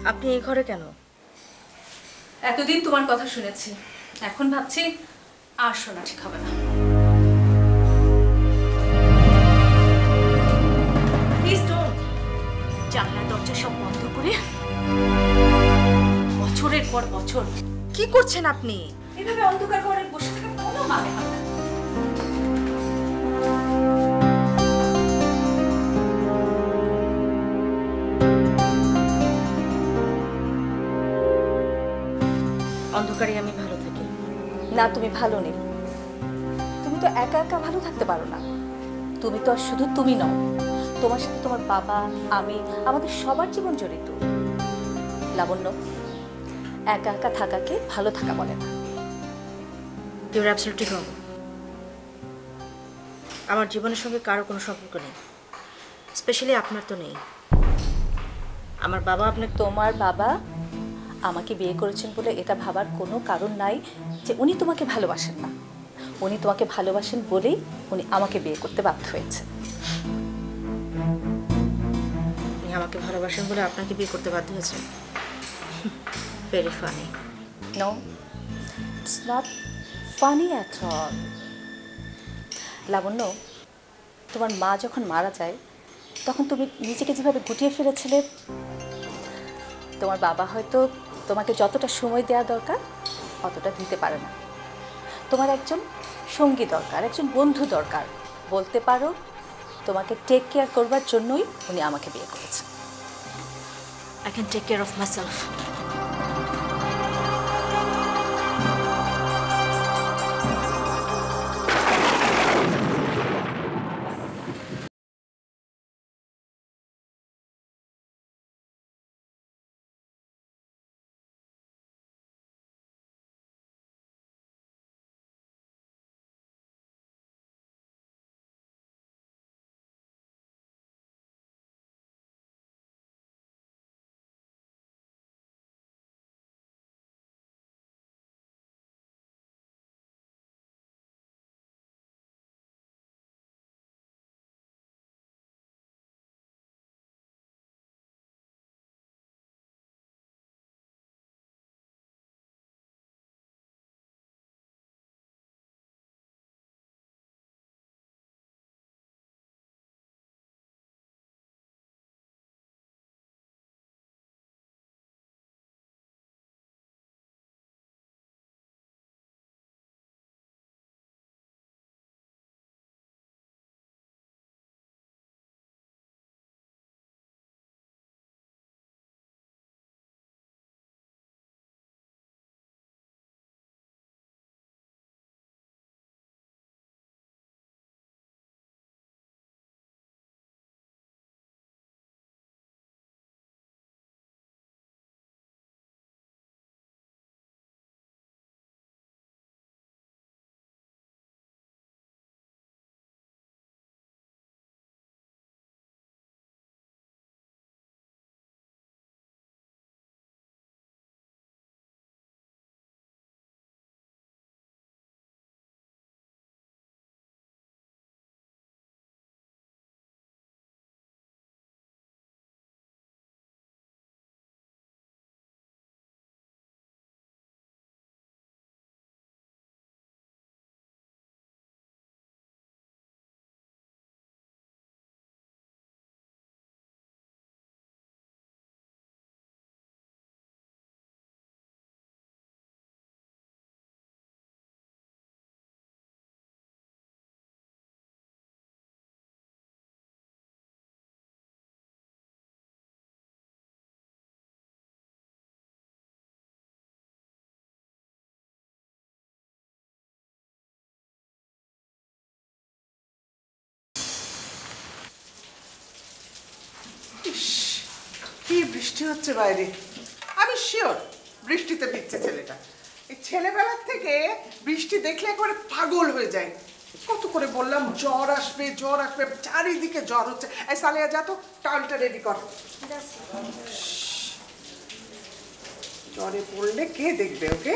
আপনি এই ঘরে কেন? এতদিন তোমার কথা শুনেছি, এখন ভাবছি আর শোনা ঠিক হবে না। Please don't. জানলা দরজা সব বন্ধ করে বছরের পর বছর কি করছেন আপনি? এভাবে অন্ধকার ঘরে বসে থাকা কোনো মানে হয় না। অন্ধকারে আমি ভালো থাকি না, তুমি ভালো নেই। তুমি তো একা একা ভালো থাকতে পারো না। তুমি তো আর শুধু তুমি নও, তোমার সাথে তোমার বাবা, আমি, আমাদের সবার জীবন জড়িত। লাবণ্য, একা একা থাকাকে ভালো থাকা বলে না। ইউর অ্যাবসলিউটলি রং। আমার জীবনের সঙ্গে কারো কোনো সম্পর্ক নেই, স্পেশালি আপনার তো নেই। আমার বাবা আপনাকে তোমার বাবা আমাকে বিয়ে করেছেন বলে এটা ভাবার কোনো কারণ নাই যে উনি তোমাকে ভালোবাসেন না। উনি তোমাকে ভালোবাসেন বলেই উনি আমাকে বিয়ে করতে বাধ্য হয়েছে। উনি আমাকে ভালোবাসেন বলে আপনাকে বিয়ে করতে বাধ্য হয়েছেন? Very funny. No, it's not funny at all. Labanya, তোমার মা যখন মারা যায় তখন তুমি নিজেকে যেভাবে গুটিয়ে ফেলেছিলে, তোমার বাবা হয়তো তোমাকে যতটা সময় দেওয়া দরকার অতটা দিতে পারে না। তোমার একজন সঙ্গী দরকার, একজন বন্ধু দরকার। বলতে পারো তোমাকে টেক কেয়ার করবার জন্যই উনি আমাকে বিয়ে করেছেন। I can take care of myself. কি বৃষ্টি হচ্ছে বাইরে, আমি শিওর বৃষ্টিতে ভিজছে ছেলেটা। এই ছেলেবেলার থেকে বৃষ্টি দেখলে একবারে পাগল হয়ে যায়। কত করে বললাম জ্বর আসবে জ্বর আসবে, চারিদিকে জ্বর হচ্ছে। এই সালেয়া যা তো টালটা রেডি কর। জ্বরে পড়লে কে দেখবে ওকে?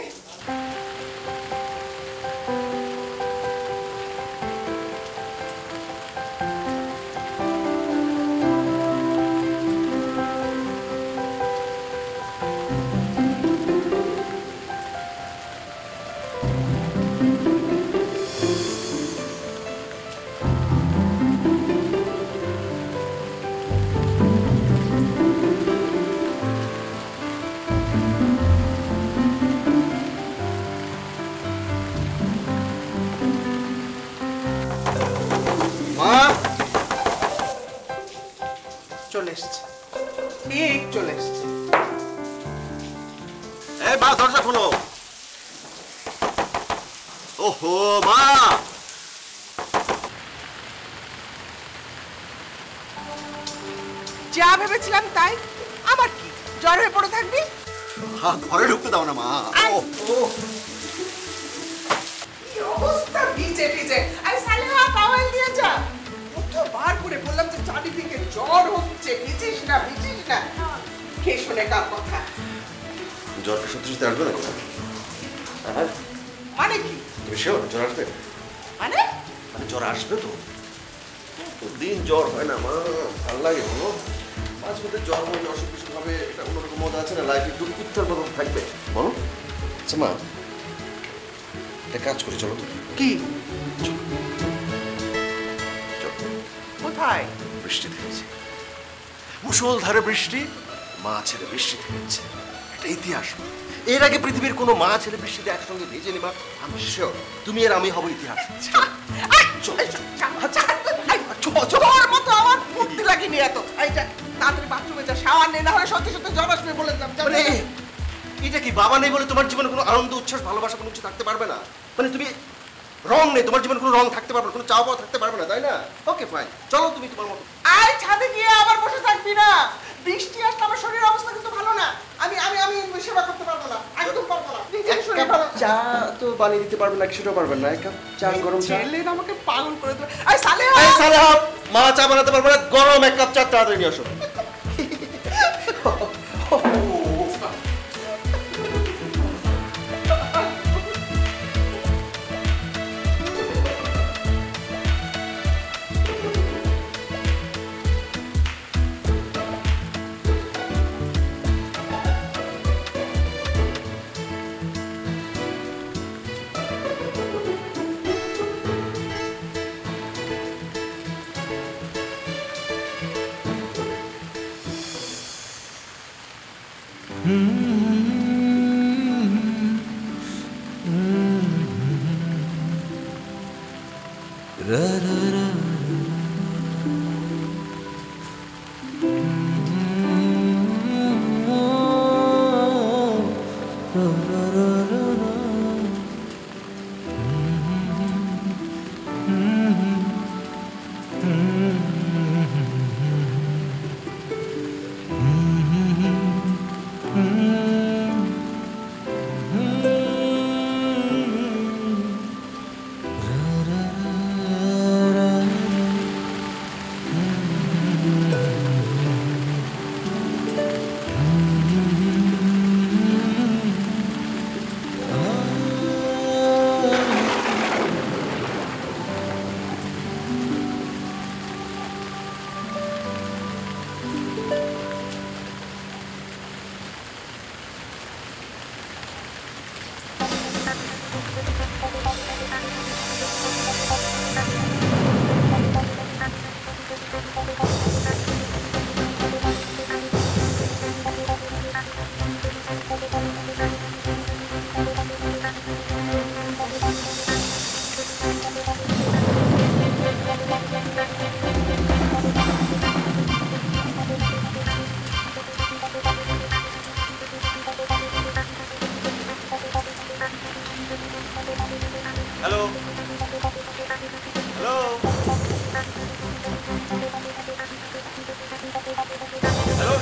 মা চলে এসছে, ঠিক চলে এসছে। এই মা দরজা খোলো। ওহো মা, যা ভেবেছিলাম তাই। আমার কি, জ্বর হয়ে পড়ে থাকবি? ঘরে ঢুকতে দাও না মা। কি অবস্থা, ভিজে ভিজে। আরে সালেহা, টাওয়েল দিয়ে যা। কতবার করে বললাম যে চারিদিকে জ্বর হচ্ছে, ভিজিস না ভিজিস না। কে শুনে কার কথা? জ্বরটা সত্যি সত্যি আসবে না? মানে কি? তুমি শিওর জ্বর আসবে? মানে জ্বর আসবে তো? দিন জ্বর হয় না মা, ভাল লাগে বলো? মাঝে মধ্যে জ্বর হবে, অসুখ বিসুখ হবে, এটা অন্যরকম মজা আছে না, লাইফ একটু উত্তর মতন থাকবে বলো। আচ্ছা মা, একটা কাজ করি, চলো তো। কি? চলো। কোথায়? বৃষ্টি থেমেছে, মুষলধারে বৃষ্টি, মা ছেলে বৃষ্টি থেমেছে। এটা ইতিহাস। এর আগে পৃথিবীর কোনো মা ছেলে বৃষ্টিতে একসঙ্গে ভিজে নিবা, আমি শিওর তুমি আর আমি হব ইতিহাস। তোর মতো আমার বুদ্ধি লাগেনি এত। এইটা তাড়াতাড়ি বাথরুমে যা, শাওয়ার নে, না হলে সত্যি সত্যি জ্বর আসবে বলেছিলাম। মানে এটা কি বাবা নেই বলে তোমার জীবনে কোনো আনন্দ, উচ্ছ্বাস, ভালোবাসা কোনো কিছু থাকতে পারবে না? মানে তুমি রং নেই, তোমার জীবনে কোনো রং থাকতে পারবে না, কোনো চাওয়া পাওয়া থাকতে পারবে না, তাই না? ওকে ফাইন, চলো তুমি তোমার মতো। আয় ছাদে গিয়ে আবার বসে থাকবি না। বৃষ্টি আসলে আমার শরীরের অবস্থা কিন্তু ভালো না। আমি আমি আমি সেবা করতে পারবো না, একদম পারবো না। এক কাপ চা তো বানিয়ে দিতে পারবেন না, সেটাও পারবেন না। এক কাপ চা, গরম চা। ছেলের আমাকে পাগল করে দেবে। আয় সালেহা, এই সালেহা, মা চা বানাতে পারবে না, গরম এক কাপ চা তাড়াতাড়ি নিয়ে আসো। হ্যালো হ্যালো হ্যালো,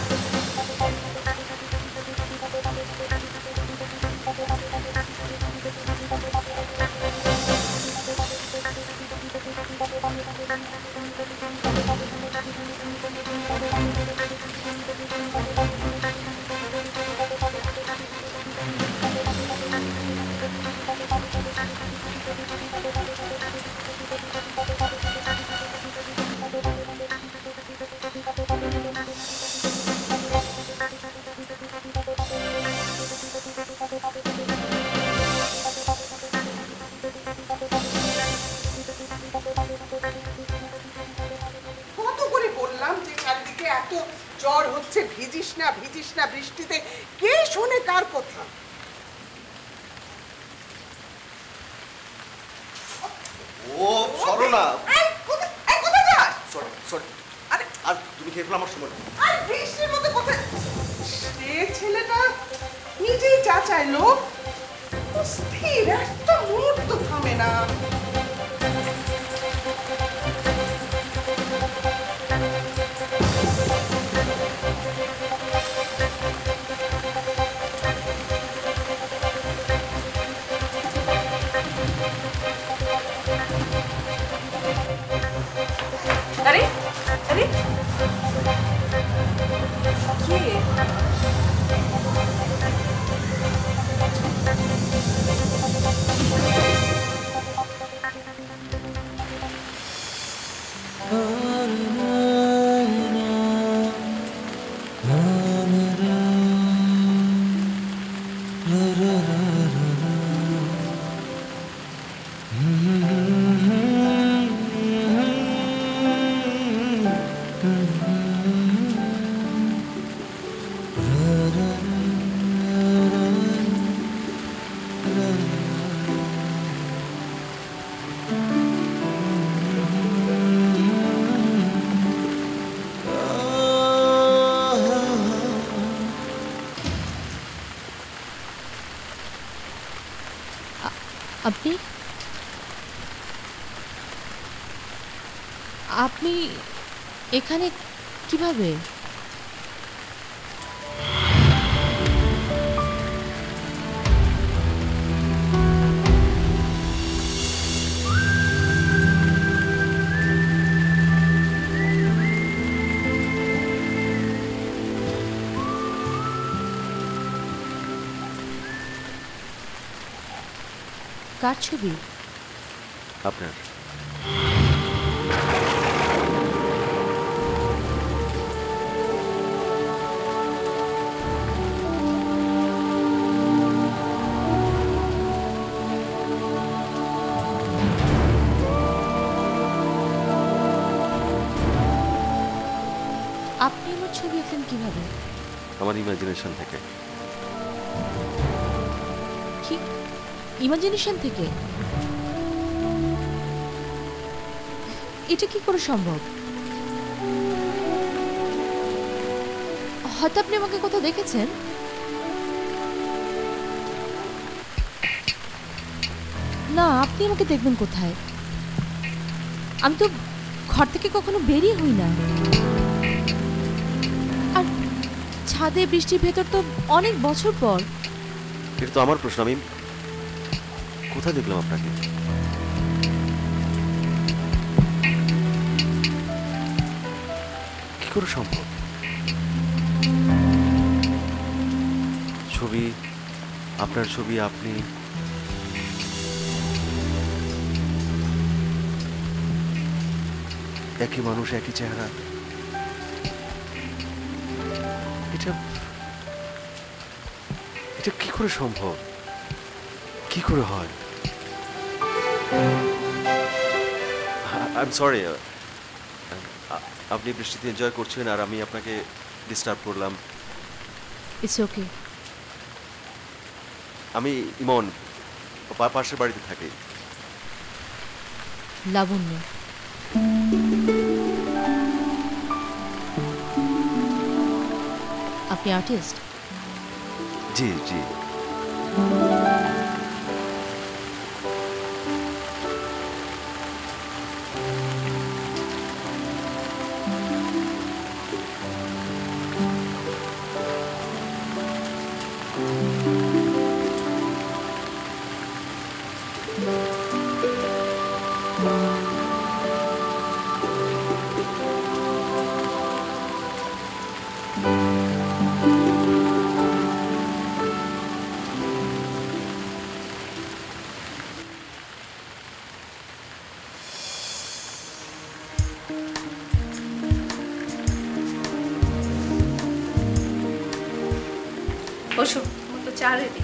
কত করে বললাম যে চারিদিকে এত জ্বর হচ্ছে, ভিজিস না ভিজিস না বৃষ্টিতে। কে শুনে কার কথা? ও সরো না। এই কোথায় সরি। আরে আর তুমি খেয়ে ফেলো, আমার সময় নেই। আর বৃষ্টির মধ্যে কোথায় সে ছেলেটা নিজেই যা চাইলো, স্থির একটা মুহূর্ত থামে না। আরে আরে কে? আপনি আপনি এখানে কিভাবে? কার ছবি? আপনার। আপনি আমার ছবি আঁকলেন কিভাবে? আমার ইমাজিনেশন থেকে। কি ইমাজিনেশন থেকে? এটা কি করে সম্ভব? হয়তো আপনি আমাকে কোথাও দেখেছেন। না, আপনি আমাকে দেখবেন কোথায়? আমি তো ঘর থেকে কখনো বেরিয়ে হই না। আর ছাদে বৃষ্টির ভেতর তো অনেক বছর পর। এটা তো আমার প্রশ্ন, আমি কোথায় দেখলাম আপনাকে? কি করে সম্ভব? ছবি, আপনার ছবি, আপনি। একই মানুষ, একই চেহারা। এটা এটা কি করে সম্ভব? কি করে হয়? আই এম সরি, আপনি বৃষ্টিতে এনজয় করছেন আর আমি আপনাকে ডিস্টার্ব করলাম। It's okay. আমি ইমন, পাশের বাড়িতে থাকি। লাবণ্য। আপনি আর্টিস্ট? জি জি। বসো, আমার তো চা রেডি।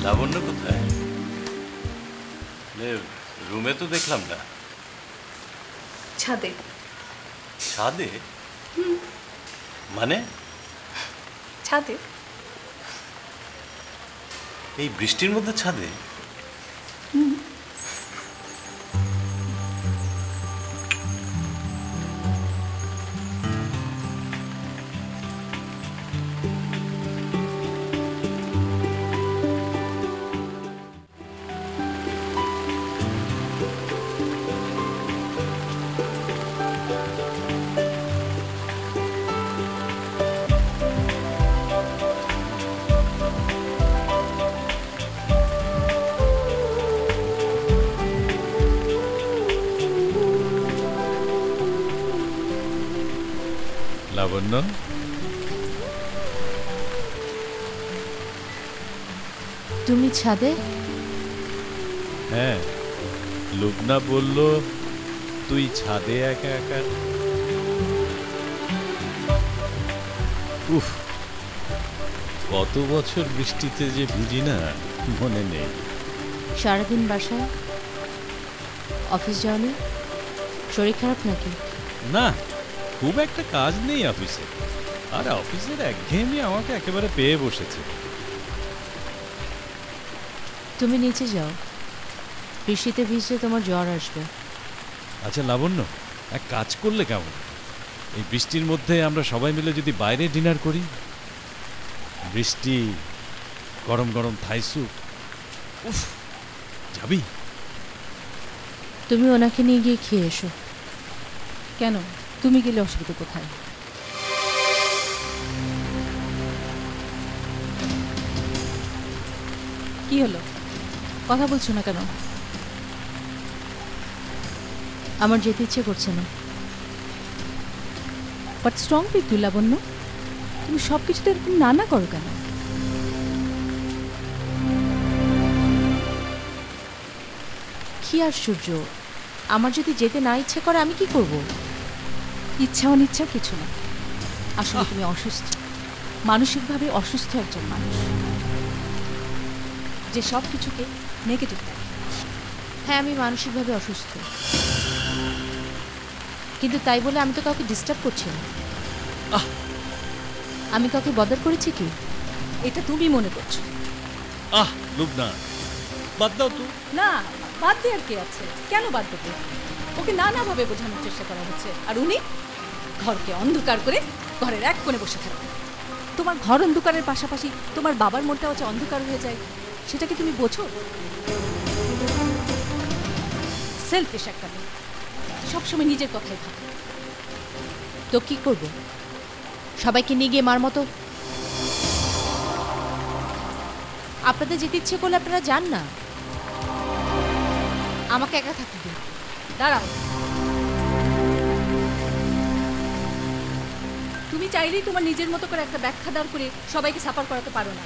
লাবণ্য কোথায়? রুমে তো দেখলাম না। ছাদে। ছাদে? মানে ছাদে। এই বৃষ্টির মধ্যে ছাদে? লাবণ্য, তুমি ছাদে? হ্যাঁ, লুবনা বলল তুই ছাদে একা একা। উফ, কত বছর বৃষ্টিতে যে ভিজি না মনে নেই। সারাদিন বাসায়? অফিস যাওনি? শরীর খারাপ নাকি? না, খুব একটা কাজ নেই অফিসে, আর অফিসের একঘেয়েমি আমাকে একেবারে পেয়ে বসেছে। তুমি নিচে যাও, বৃষ্টিতে ভিজলে তোমার জ্বর আসবে। আচ্ছা লাবণ্য, এক কাজ করলে কেমন? এই বৃষ্টির মধ্যে আমরা সবাই মিলে যদি বাইরে ডিনার করি, বৃষ্টি, গরম গরম থাই স্যুপ, উফ, যাবি? তুমি ওনাকে নিয়ে গিয়ে খেয়ে এসো। কেন, তুমি গেলে অসুবিধা কোথায়? কি হলো, কথা বলছো না কেন? আমার যেতে ইচ্ছে করছে না। বাট স্ট্রং উইথ ইউ লাবণ্য, তুমি সব কিছুতে এরকম না করো কেন? কি আশ্চর্য, আমার যদি যেতে না ইচ্ছে করে আমি কি করব? ইচ্ছা অনিচ্ছা কিছু না, আসলে তুমি অসুস্থ, মানসিকভাবে অসুস্থ একজন মানুষ, যে সব কিছুকে নেগেটিভ দেখে। হ্যাঁ, আমি মানসিকভাবে অসুস্থ, কিন্তু তাই বলে আমি তো কাউকে ডিস্টার্ব করছি না। আমি কাউকে বদার করেছি কি? এটা তুমি মনে করছো। আহ লুবনা, বাদ দাও তো। না, বাদ দেওয়ার কি আছে? কেন বাদ দেবে? ওকে নানাভাবে বোঝানোর চেষ্টা করা হচ্ছে, আর উনি ঘরকে অন্ধকার করে ঘরের এক কোণে বসে থাকেন। তোমার ঘর অন্ধকারের পাশাপাশি তোমার বাবার মনটাও যে অন্ধকার হয়ে যায়, সেটা কি তুমি বোঝো? সেলফিশ একটা মেয়ে, সবসময় নিজের কথাই ভাবে। তো কি করব? সবাইকে নিয়ে গিয়ে মার মতো? আপনাদের যেতে ইচ্ছে করলে আপনারা যান না, আমাকে একা থাকতে দিন। দাঁড়াও, তুমি চাইলেই তোমার নিজের মতো করে একটা ব্যাখ্যা দাঁড় করে সবাইকে সাফার করাতে পারো না,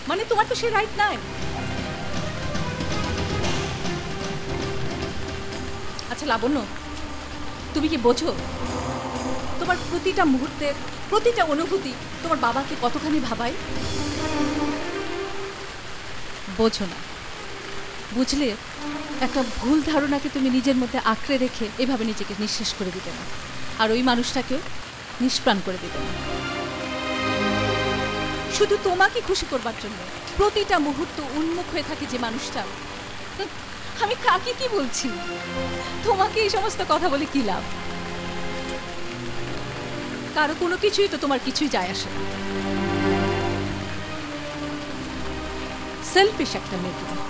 মানে তোমার তো সে রাইট নাই। আচ্ছা লাবণ্য, তুমি কি বোঝো তোমার প্রতিটা মুহূর্তে, প্রতিটা অনুভূতি তোমার বাবাকে কতখানি ভাবায়? বোঝো না। বুঝলে একটা ভুল ধারণাকে তুমি নিজের মধ্যে আঁকড়ে রেখে এভাবে নিজেকে নিঃশেষ করে দিতে না, আর ওই মানুষটাকেও নিষ্প্রাণ করে দিতে না। শুধু তোমাকে খুশি করবার জন্য প্রতিটা মুহূর্ত উন্মুখ হয়ে থাকে যে মানুষটা। আমি কাকে কি বলছি? তোমাকে এই সমস্ত কথা বলে কি লাভ? কারো কোনো কিছুই তো তোমার কিছুই যায় আসে না। সেলফিশ একটা মেয়ে তুমি।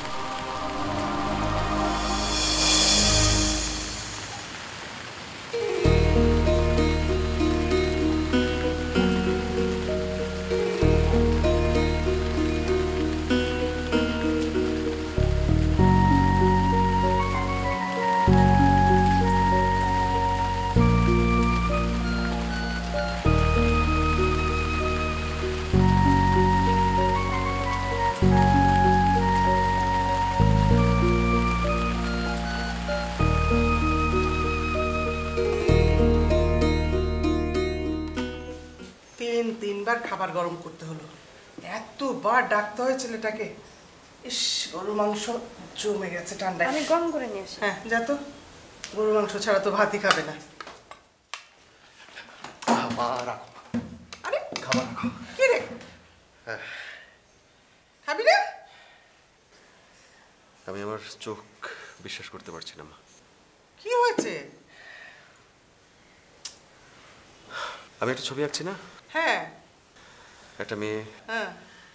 তিনবার খাবার গরম করতে হলো, এতবার ডাকতে হয় ছেলেটাকে। ইস, গরু মাংস জমে গেছে ঠান্ডায়। আমি গরম করে নিয়ে আসি। হ্যাঁ যা তো, গরু মাংস ছাড়া তো ভাতই খাবে না। বাবা রাখো, খাবার। কি রে খাবি না? আমি আমার চোখ বিশ্বাস করতে পারছি না মা। কি হয়েছে? আমি একটা ছবি আঁকছি না, হ্যাঁ একটা মেয়ে হ্যাঁ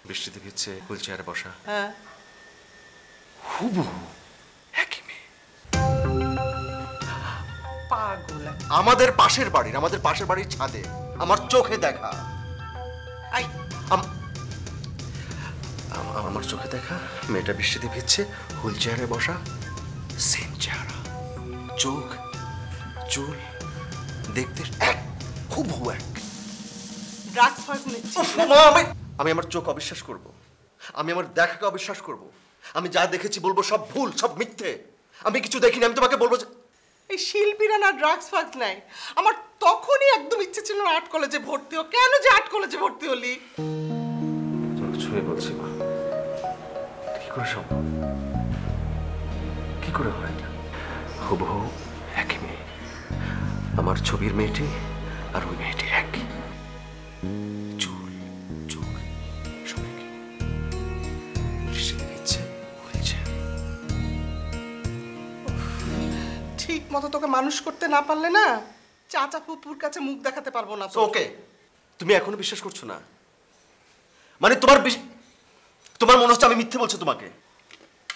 বৃষ্টিতে ভিজছে, হুইল চেয়ারে বসা, হ্যাঁ। হুবহু একই মেয়ে। পাগল একটা। আমাদের পাশের বাড়ির ছাদে আমার চোখে দেখা, আই আমার চোখে দেখা মেয়েটা বৃষ্টিতে ভিজছে, হুইল চেয়ারে বসা, সেম চেহারা, চোখ, চুল দেখতে এক, হুবহু এক। ড্রাগস ফাগস নিচ্ছিস না? মা, আমি আমার চোখ অবিশ্বাস করব? আমি আমার দেখাকে অবিশ্বাস করব? আমি যা দেখেছি বলবো সব ভুল, সব মিথ্যে? আমি কিছু দেখিনি, আমি তোমাকে বলবো যে এই শিল্পীরা না ড্রাগস ফাগস নেয়। আমার তখনই একদম ইচ্ছে ছিল না আর্ট কলেজে ভর্তি হো। কেন যে আর্ট কলেজে ভর্তি হলি? চোখ ছুঁয়ে বলছি মা, কি করে সম্ভব? কি করে হয়? হুবহু একই মেয়ে, আমার ছবির মেয়েটি আর ওই মেয়েটি এক, চুল, চোখ সব একই, বৃষ্টিতে ভিজছে, বলছে। ঠিক মতো তোকে মানুষ করতে না পারলে না চাচা পুপুর কাছে মুখ দেখাতে পারবো না তো। ওকে, তুমি এখনো বিশ্বাস করছো না? মানে তোমার মনে হচ্ছে আমি মিথ্যে বলছি তোমাকে?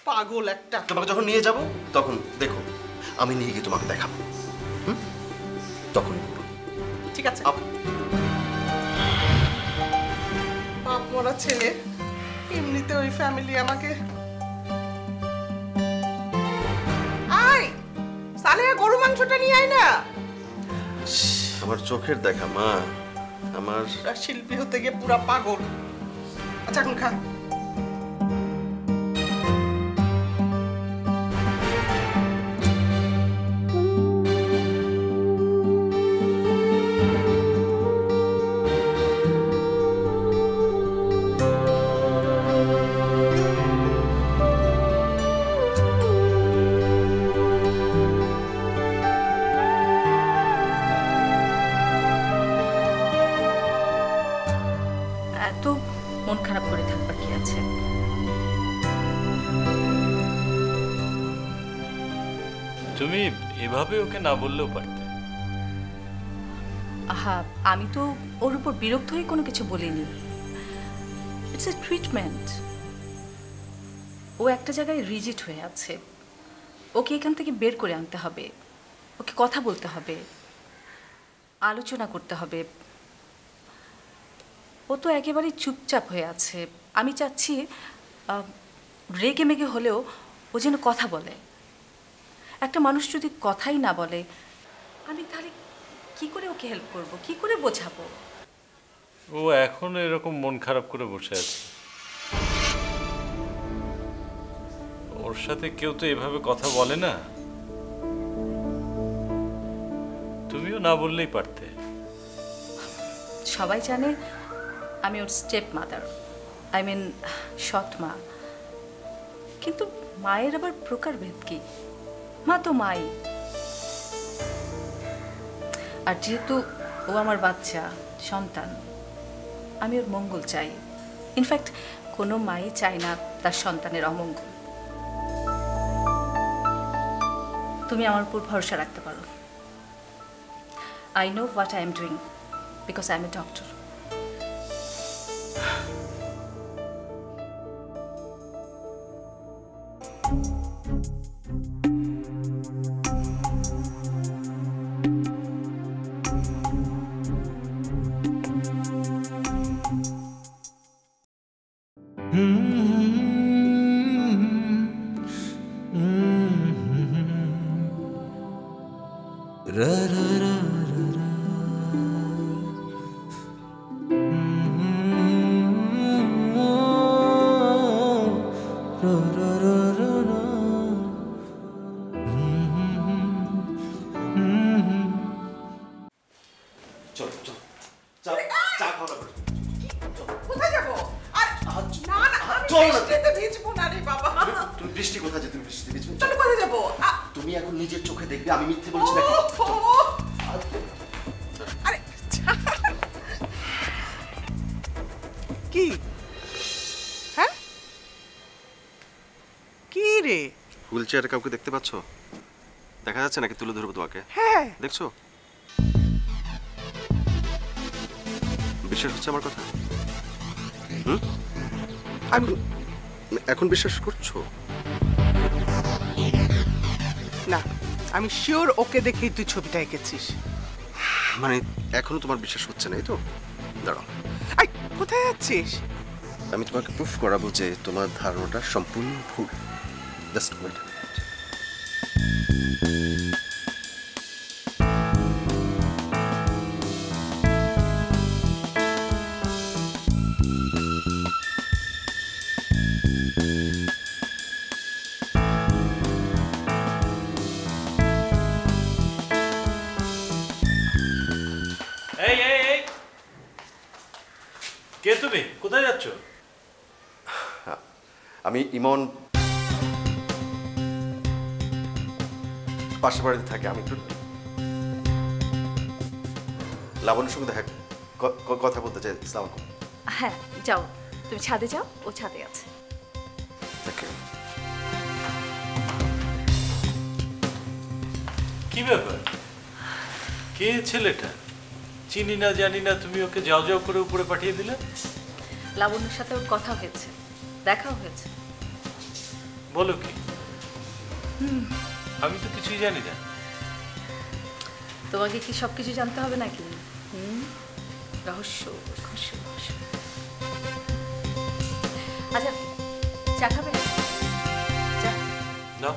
পাগল একটা। তোমাকে যখন নিয়ে যাব তখন দেখো, আমি নিয়ে গিয়ে তোমাকে দেখাবো, তখন ঠিক আছে। বাপ মরা ছেলে, এমনিতে ওই ফ্যামিলি আমাকে। আয় সালেয়া, গরু মাংসটা নিয়ে আয় না। আমার চোখের দেখা মা, আমার শিল্পী হতে গিয়ে পুরা পাগল। আচ্ছা এখন খা। এত মন খারাপ করে থাকবার কি আছে? তুমি এভাবে ওকে না বললেও পারতে। আহা, আমি তো ওর উপর বিরক্ত হয়ে কোনো কিছু বলিনি। It's a treatment. ও একটা জায়গায় রিজিড হয়ে আছে, ওকে এখান থেকে বের করে আনতে হবে, ওকে কথা বলতে হবে, আলোচনা করতে হবে। ও তো একেবারেই চুপচাপ হয়ে আছে। আমি চাচ্ছি রেগে মেগে হলেও ও যেন কথা বলে। একটা মানুষ যদি কথাই না বলে, আমি তাহলে কি করে ওকে হেল্প করব, কি করে বোঝাবো? ও এখন এরকম মন খারাপ করে বসে আছে। ওর সাথে কেউ তো এভাবে কথা বলে না। তুমিও না বললেই পারতে। সবাই জানে আমি ওর স্টেপ মাদার, আই মিন সৎ মা। কিন্তু মায়ের আবার প্রকারভেদ কি? মা তো মাই। আর যেহেতু ও আমার বাচ্চা, সন্তান, আমি ওর মঙ্গল চাই। ইনফ্যাক্ট কোনো মাই চায় না তার সন্তানের অমঙ্গল। তুমি আমার উপর ভরসা রাখতে পারো। I know what I am doing because I am a doctor. চলো চলো, চা খাওয়া না। কোথায় যাবো? আর না না, আমি চলো না। বৃষ্টিতে ভিজবো না রে বাবা। তুমি বৃষ্টি কোথায় যে তুমি বৃষ্টিতে ভিজবে? চলো কোথায় যাবো? তুমি এখন নিজের চোখে দেখবে আমি মিথ্যে বলছি নাকি। আরে কি? হ্যাঁ, কি রে? হুইল চেয়ারে কাউকে দেখতে পাচ্ছ? দেখা যাচ্ছে নাকি তুলে ধরবো তোমাকে? হ্যাঁ, দেখছো? বিশ্বাস হচ্ছে আমার কথা? হুম? আমি এখন বিশ্বাস করছো? না, আমি শিওর ওকে দেখেই তুই ছবিটা এঁকেছিস। মানে এখনো তোমার বিশ্বাস হচ্ছে না, এই তো? দাঁড়াও, আই, কোথায় যাচ্ছিস? আমি তোমাকে প্রুফ করাবো যে তোমার ধারণাটা সম্পূর্ণ ভুল। Just wait. এই এই এই, কে তুমি? কোথায় যাচ্ছ? আমি ইমন, পাশের বাড়িতে থাকে। আমি একটু লাবণ্যের সঙ্গে দেখা কথা বলতে চাই। আসসালামু আলাইকুম। হ্যাঁ, যাও, তুমি ছাদে যাও, ও ছাদে আছে। ওকে। কি ব্যাপার? কে ছেলেটা? চিনি না জানি না, তুমি ওকে যাও যাও করে উপরে পাঠিয়ে দিলে? লাবণ্যর সাথে ওর কথা হয়েছে, দেখাও হয়েছে। বলো কি? আমি তো কিছুই জানি না। তোমাকে কি সব কিছু জানতে হবে নাকি? রহস্য, রহস্য, রহস্য। আচ্ছা, চা খাবে? চা। না,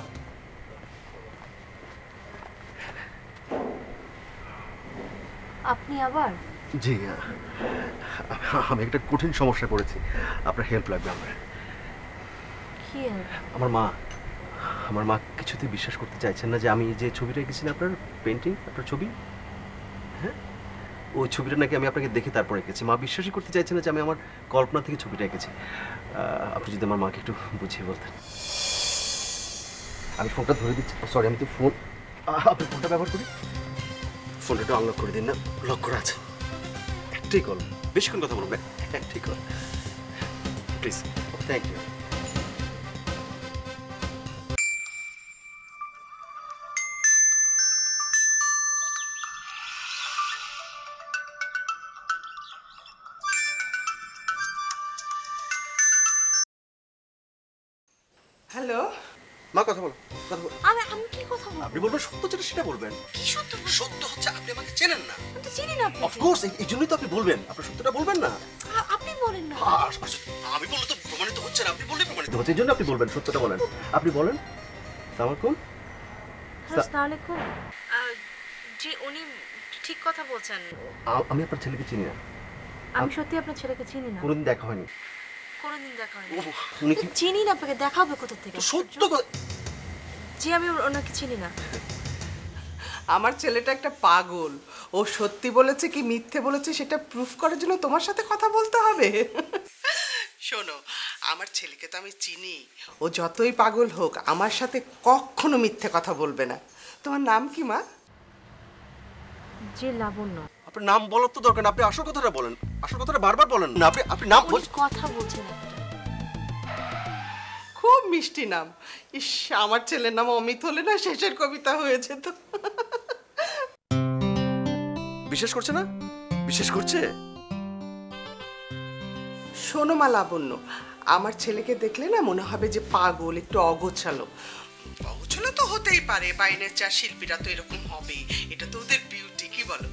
আপনি আবার? জি, আমি একটা কঠিন সমস্যায় পড়েছি, আপনার হেল্প লাগবে আমার। কি? আমার মা কিছুতেই বিশ্বাস করতে চাইছেন না যে আমি যে ছবিটা এঁকেছিলাম, আপনার পেন্টিং, আপনার ছবি, হ্যাঁ, ওই ছবিটা নাকি আমি আপনাকে দেখে তারপর এঁকেছি। মা বিশ্বাসই করতে চাইছেন না যে আমি আমার কল্পনা থেকে ছবিটা এঁকেছি। আপনি যদি আমার মাকে একটু বুঝিয়ে বলতেন। আমি ফোনটা ধরে দিচ্ছি। সরি, আমি তো ফোন, আপনি ফোনটা ব্যবহার করি। ফোনটা একটু আনলক করে দিন না, লক করা আছে। একটাই কল, বেশিক্ষণ কথা বলবেন, একটাই call please. Thank you. Hello, মা কথা বলো, কথা বলো। আমি কি কথা বলবো? আপনি বলবেন সত্য, যেটা সেটা বলবেন। কি সত্য? সত্য হচ্ছে আপনি আমাকে চেনেন না। আমি তো চিনি না আপনাকে। অফকোর্স, এই জন্যই তো আপনি বলবেন। আপনার সত্যটা বলবেন না। আপনি বলেন না। আমি বললে তো প্রমাণিত হচ্ছে না, আপনি বললে প্রমাণিত হচ্ছে। এই জন্য আপনি বলবেন, সত্যটা বলেন। আপনি বলেন। সালামালাইকুম। আসসালামু আলাইকুম। জি, উনি ঠিক কথা বলছেন। আমি আপনার ছেলেকে চিনি না, আমি সত্যি আপনার ছেলেকে চিনি না, কোনোদিন দেখা হয়নি। কোনোদিন দেখা হয়নি। উনি কি চিনি না আপনাকে, দেখাবে কোথা থেকে? সত্য কথা? জি, আমি ওনাকে চিনি না। আমার ছেলেটা একটা পাগল। ও সত্যি বলেছে কি মিথ্যে বলেছে সেটা প্রুফ করার জন্য তোমার সাথে কথা বলতে হবে। শোনো, আমার ছেলেকে তো আমি চিনি। ও যতই পাগল হোক আমার সাথে কখনো মিথ্যে কথা বলবে না। তোমার নাম কি মা? জি, লাবণ্য। আপনার নাম বলার তো দরকার না, আপনি আসল কথাটা বলেন। আসল কথাটা বারবার বলেন না। আপনি নাম উনি কথা বলছেন একটা। খুব মিষ্টি নাম। ইস, আমার ছেলের নাম অমিত হলে না শেষের কবিতা হয়েছে তো। বিশ্বাস করছে না? বিশ্বাস করছে? শোনো মা লাবণ্য, আমার ছেলেকে দেখলে না মনে হবে যে পাগল, একটু অগোছালো। অগোছালো তো হতেই পারে, বাইরের চা শিল্পীরা তো এরকম হবেই, এটা তো ওদের বিউটি, কি বলো?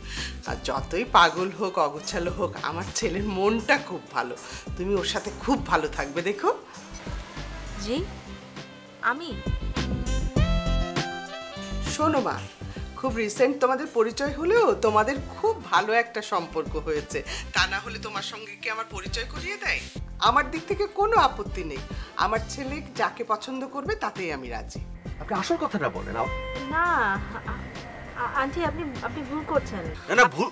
আর যতই পাগল হোক, অগোছালো হোক, আমার ছেলের মনটা খুব ভালো। তুমি ওর সাথে খুব ভালো থাকবে, দেখো। জি, আমি? শোনো মা, খুব রিসেন্ট তোমাদের পরিচয় হলেও তোমাদের খুব ভালো একটা সম্পর্ক হয়েছে। তা না হলে তোমার সঙ্গে কি আমার পরিচয় করিয়ে দেয়? আমার দিক থেকে কোনো আপত্তি নেই। আমার ছেলে যাকে পছন্দ করবে তাতেই আমি রাজি। আপনি আসল কথাটা বলেন। না আন্টি, আপনি ভুল করছেন। না, ভুল।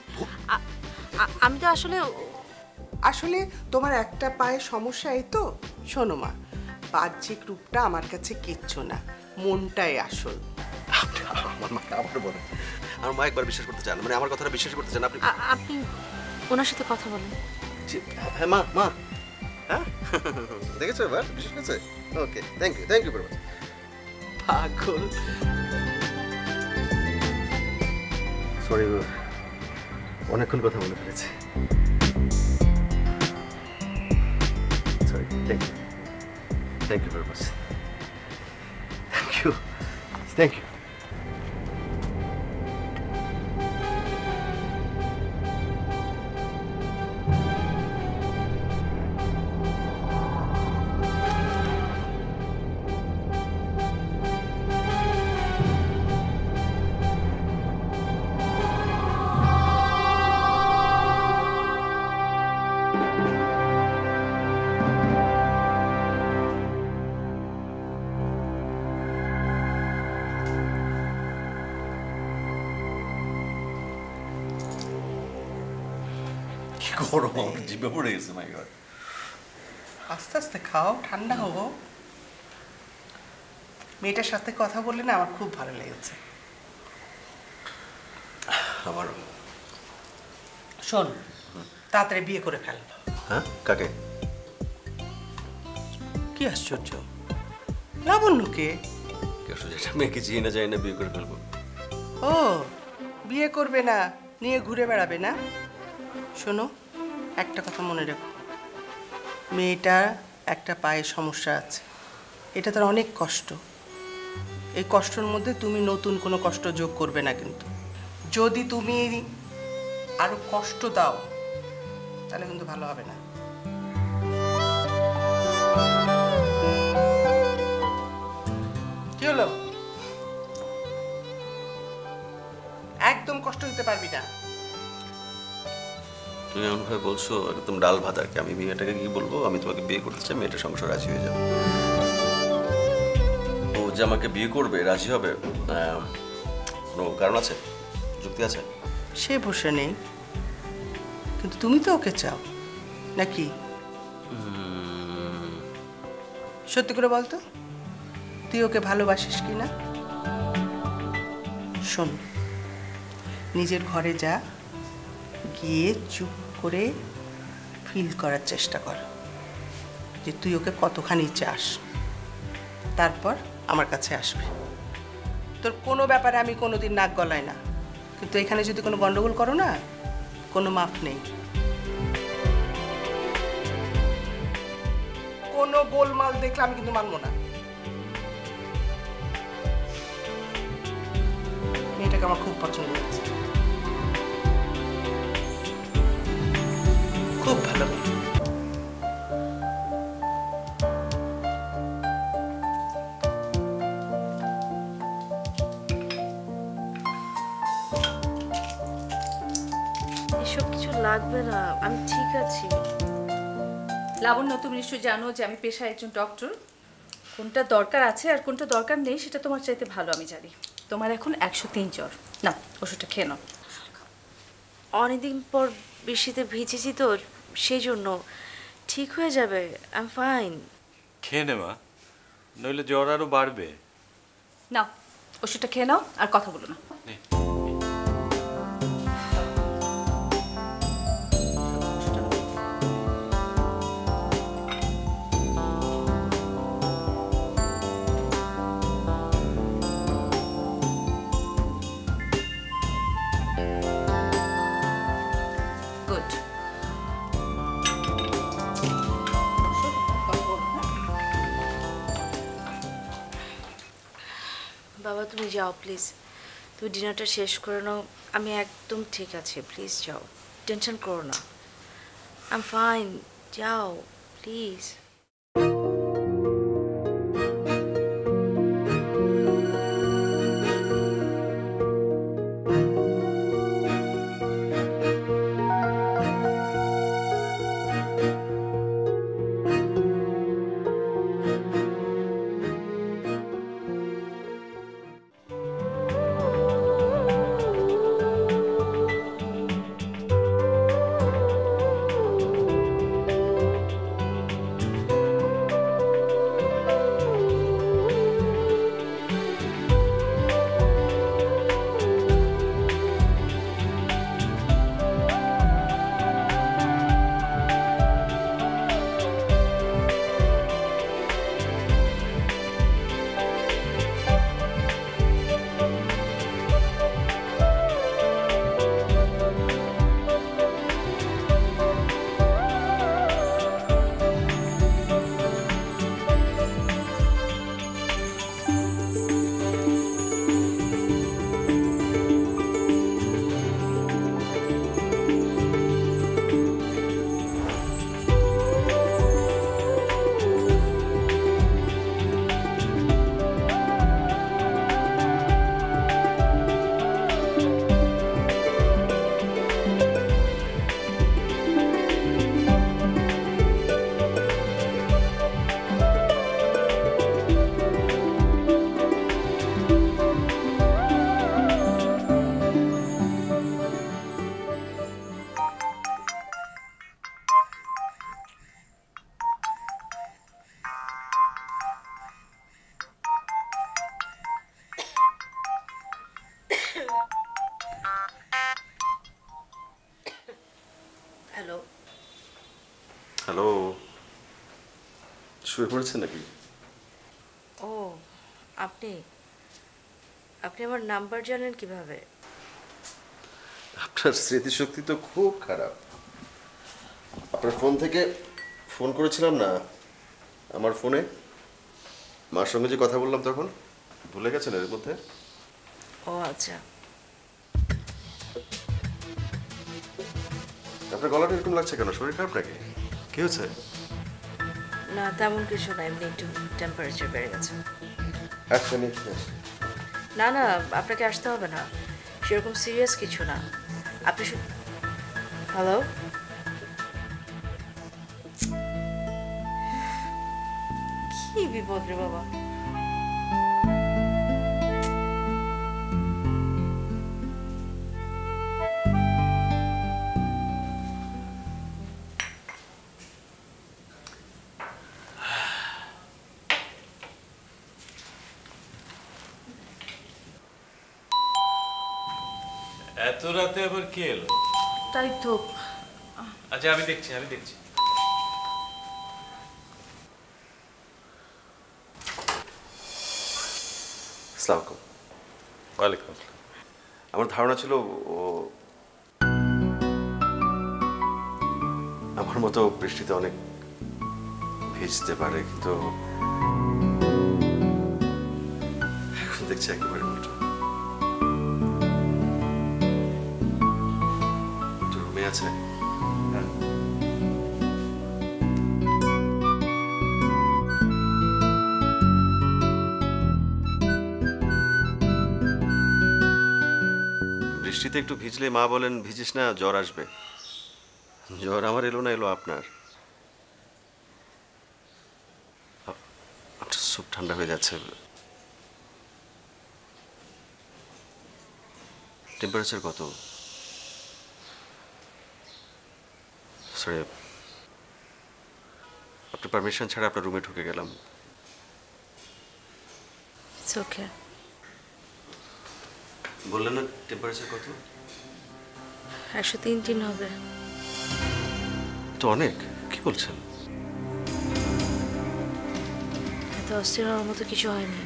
আমি তো আসলে আসলে তোমার একটা পায়ে সমস্যা, এই তো। শোনো মা, বাহ্যিক রূপটা আমার কাছে কিচ্ছু না, মনটাই আসল। আমার মাকে আবার বলেন। আমার মা একবার বিশ্বাস করতে চান, মানে আমার কথাটা বিশ্বাস করতে চান আপনি। আপনি ওনার সাথে কথা বলেন। হ্যাঁ মা, মা হ্যাঁ দেখেছো এবার বিশেষ করছে okay thank you very much পাগল। সরি অনেকক্ষণ কথা বলে ফেলেছি sorry thank you very much thank you কি গরম আমার জিভে পড়ে গেছে মাই গড আস্তে আস্তে খাও, ঠান্ডা হবো। মেয়েটার সাথে কথা বললে না আমার খুব ভালো লেগেছে। আমারও শোন, তাড়াতাড়ি বিয়ে করে ফেল। হ্যাঁ কাকে কি আশ্চর্য, লাবণ্যকে? কে যেটা মেয়েকে চিনি না জানি না বিয়ে করে ফেলবো ও বিয়ে করবে না, নিয়ে ঘুরে বেড়াবে না? শোনো, একটা কথা মনে রেখো, মেয়েটার একটা পায়ে সমস্যা আছে, এটা তার অনেক কষ্ট। এই কষ্টের মধ্যে তুমি নতুন কোনো কষ্ট যোগ করবে না, কিন্তু যদি তুমি আরো কষ্ট দাও তাহলে কিন্তু ভালো হবে না। কি হলো? একদম কষ্ট দিতে পারবি না। তুমি এমনভাবে বলছো একদম ডাল ভাত আর কি। আমি মেয়েটাকে কি বলবো আমি তোমাকে বিয়ে করতে চাই, মেয়েটা সংসার রাজি হয়ে যাবে। ও যে আমাকে বিয়ে করবে রাজি হবে কোনো কারণ আছে, যুক্তি আছে? সে বসে নেই, কিন্তু তুমি তো ওকে চাও নাকি? সত্যি করে বলতো, তুই ওকে ভালোবাসিস কি না? শোন, নিজের ঘরে যা, গিয়ে চুপ করে ফিল করার চেষ্টা কর যে তুই ওকে কতখানি চাস, তারপর আমার কাছে আসবে। তোর কোনো ব্যাপারে আমি কোনোদিন নাক গলাই না, কিন্তু এখানে যদি কোনো গন্ডগোল করো না, কোনো মাপ নেই। কোনো গোলমাল দেখলে আমি কিন্তু মানবো না। মেয়েটাকে আমার খুব পছন্দ হয়েছে, খুব ভালো মেয়ে। এসব কিছু লাগবে না, আমি ঠিক আছি। লাবণ্য, তুমি নিশ্চয়ই জানো যে আমি পেশায় একজন ডক্টর। কোনটা দরকার আছে আর কোনটা দরকার নেই সেটা তোমার চাইতে ভালো আমি জানি। তোমার এখন 103 জ্বর, না ওষুধটা খেয়ে নাও। অনেকদিন পর বৃষ্টিতে ভিজেছি তো, সেই জন্য ঠিক হয়ে যাবে। I am fine. খেয়ে নে মা, নইলে জ্বর আরো বাড়বে। নাও ওষুধটা খেয়ে নাও আর কথা বলো না। গুড। বাবা তুমি যাও প্লিজ, তুমি ডিনারটা শেষ করে নাও। আমি একদম ঠিক আছি, প্লিজ যাও, টেনশন করো না। আই এম ফাইন, যাও প্লিজ। হ্যালো, হ্যালো, শুয়ে পড়েছেন নাকি? ও আপনি আপনি আমার নাম্বার জানেন কিভাবে? আপনার স্মৃতিশক্তি তো খুব খারাপ। আপনার ফোন থেকে ফোন করেছিলাম না আমার ফোনে, মার সঙ্গে যে কথা বললাম তখন, ভুলে গেছেন এর মধ্যে? ও আচ্ছা। আপনার গলাটা এরকম লাগছে কেন? শরীর খারাপ নাকি? কি হয়েছে? না তেমন কিছু না, এমনি একটু টেম্পারেচার বেড়ে গেছে। আচ্ছা নিয়ে না না, আপনাকে আসতে হবে না, সেরকম সিরিয়াস কিছু না। আপনি হ্যালো, কি বিপদ রে বাবা। এত রাতে আবার কে এলো? তাই তো। আচ্ছা আমি দেখছি। আসসালামু আলাইকুম। ওয়ালাইকুম আসসালাম। আমার ধারণা ছিল ও আমার মতো বৃষ্টিতে অনেক ভিজতে পারে, কিন্তু এখন দেখছি একেবারে উল্টো। একটু রুমে আছে? হ্যাঁ। বৃষ্টিতে একটু ভিজলে মা বলেন ভিজিস না, জ্বর আসবে। জ্বর আমার এলো না, এলো আপনার। আপনার স্যুপ ঠান্ডা হয়ে যাচ্ছে। টেম্পারেচার কত? সরি, আপনার পারমিশন ছাড়া আপনার রুমে ঢুকে গেলাম। It's okay. বললেন না টেম্পারেচার কত? 103 হবে। তো অনেক, কি বলছেন? এত অস্থির হওয়ার মতো কিছু হয়নি,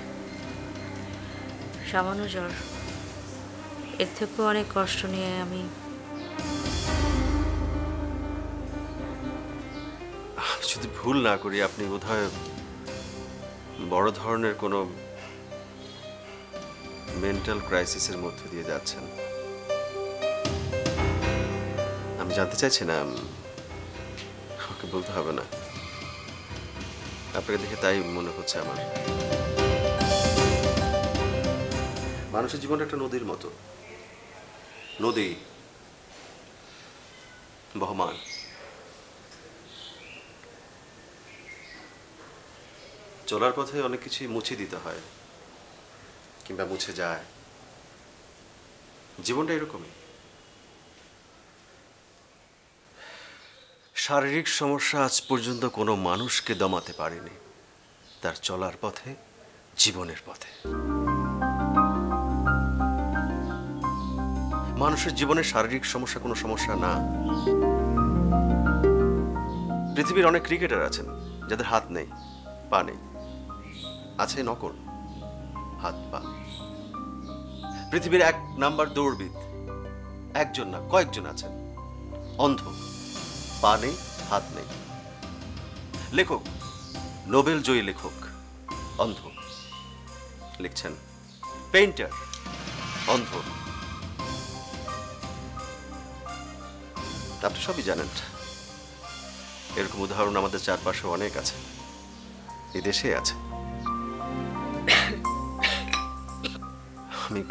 সামান্য জ্বর। এর থেকেও অনেক কষ্ট নিয়ে আমি যদি ভুল না করি আপনি বোধহয় বড় ধরনের কোনো মেন্টাল ক্রাইসিসের মধ্যে দিয়ে যাচ্ছেন। আমি জানতে চাইছি না, আমাকে বলতে হবে না, আপনাকে দেখে তাই মনে হচ্ছে আমার। মানুষের জীবনটা একটা নদীর মতো, নদী বহমান। চলার পথে অনেক কিছুই মুছে দিতে হয় কিংবা মুছে যায়। জীবনটা এরকমই। শারীরিক সমস্যা আজ পর্যন্ত কোনো মানুষকে দমাতে পারেনি তার চলার পথে, জীবনের পথে। মানুষের জীবনে শারীরিক সমস্যা কোনো সমস্যা না। পৃথিবীর অনেক ক্রিকেটার আছেন যাদের হাত নেই, পা নেই, আছে নকল হাত পা। পৃথিবীর 1 নাম্বার দৌড়বিদ একজন না, কয়েকজন আছেন অন্ধ, পা নেই, হাত নেই। লেখক, নোবেল জয়ী লেখক অন্ধ, লিখছেন। পেইন্টার অন্ধ। আপনি সবই জানেন। এরকম উদাহরণ আমাদের চারপাশে অনেক আছে, এই দেশে আছে। আমি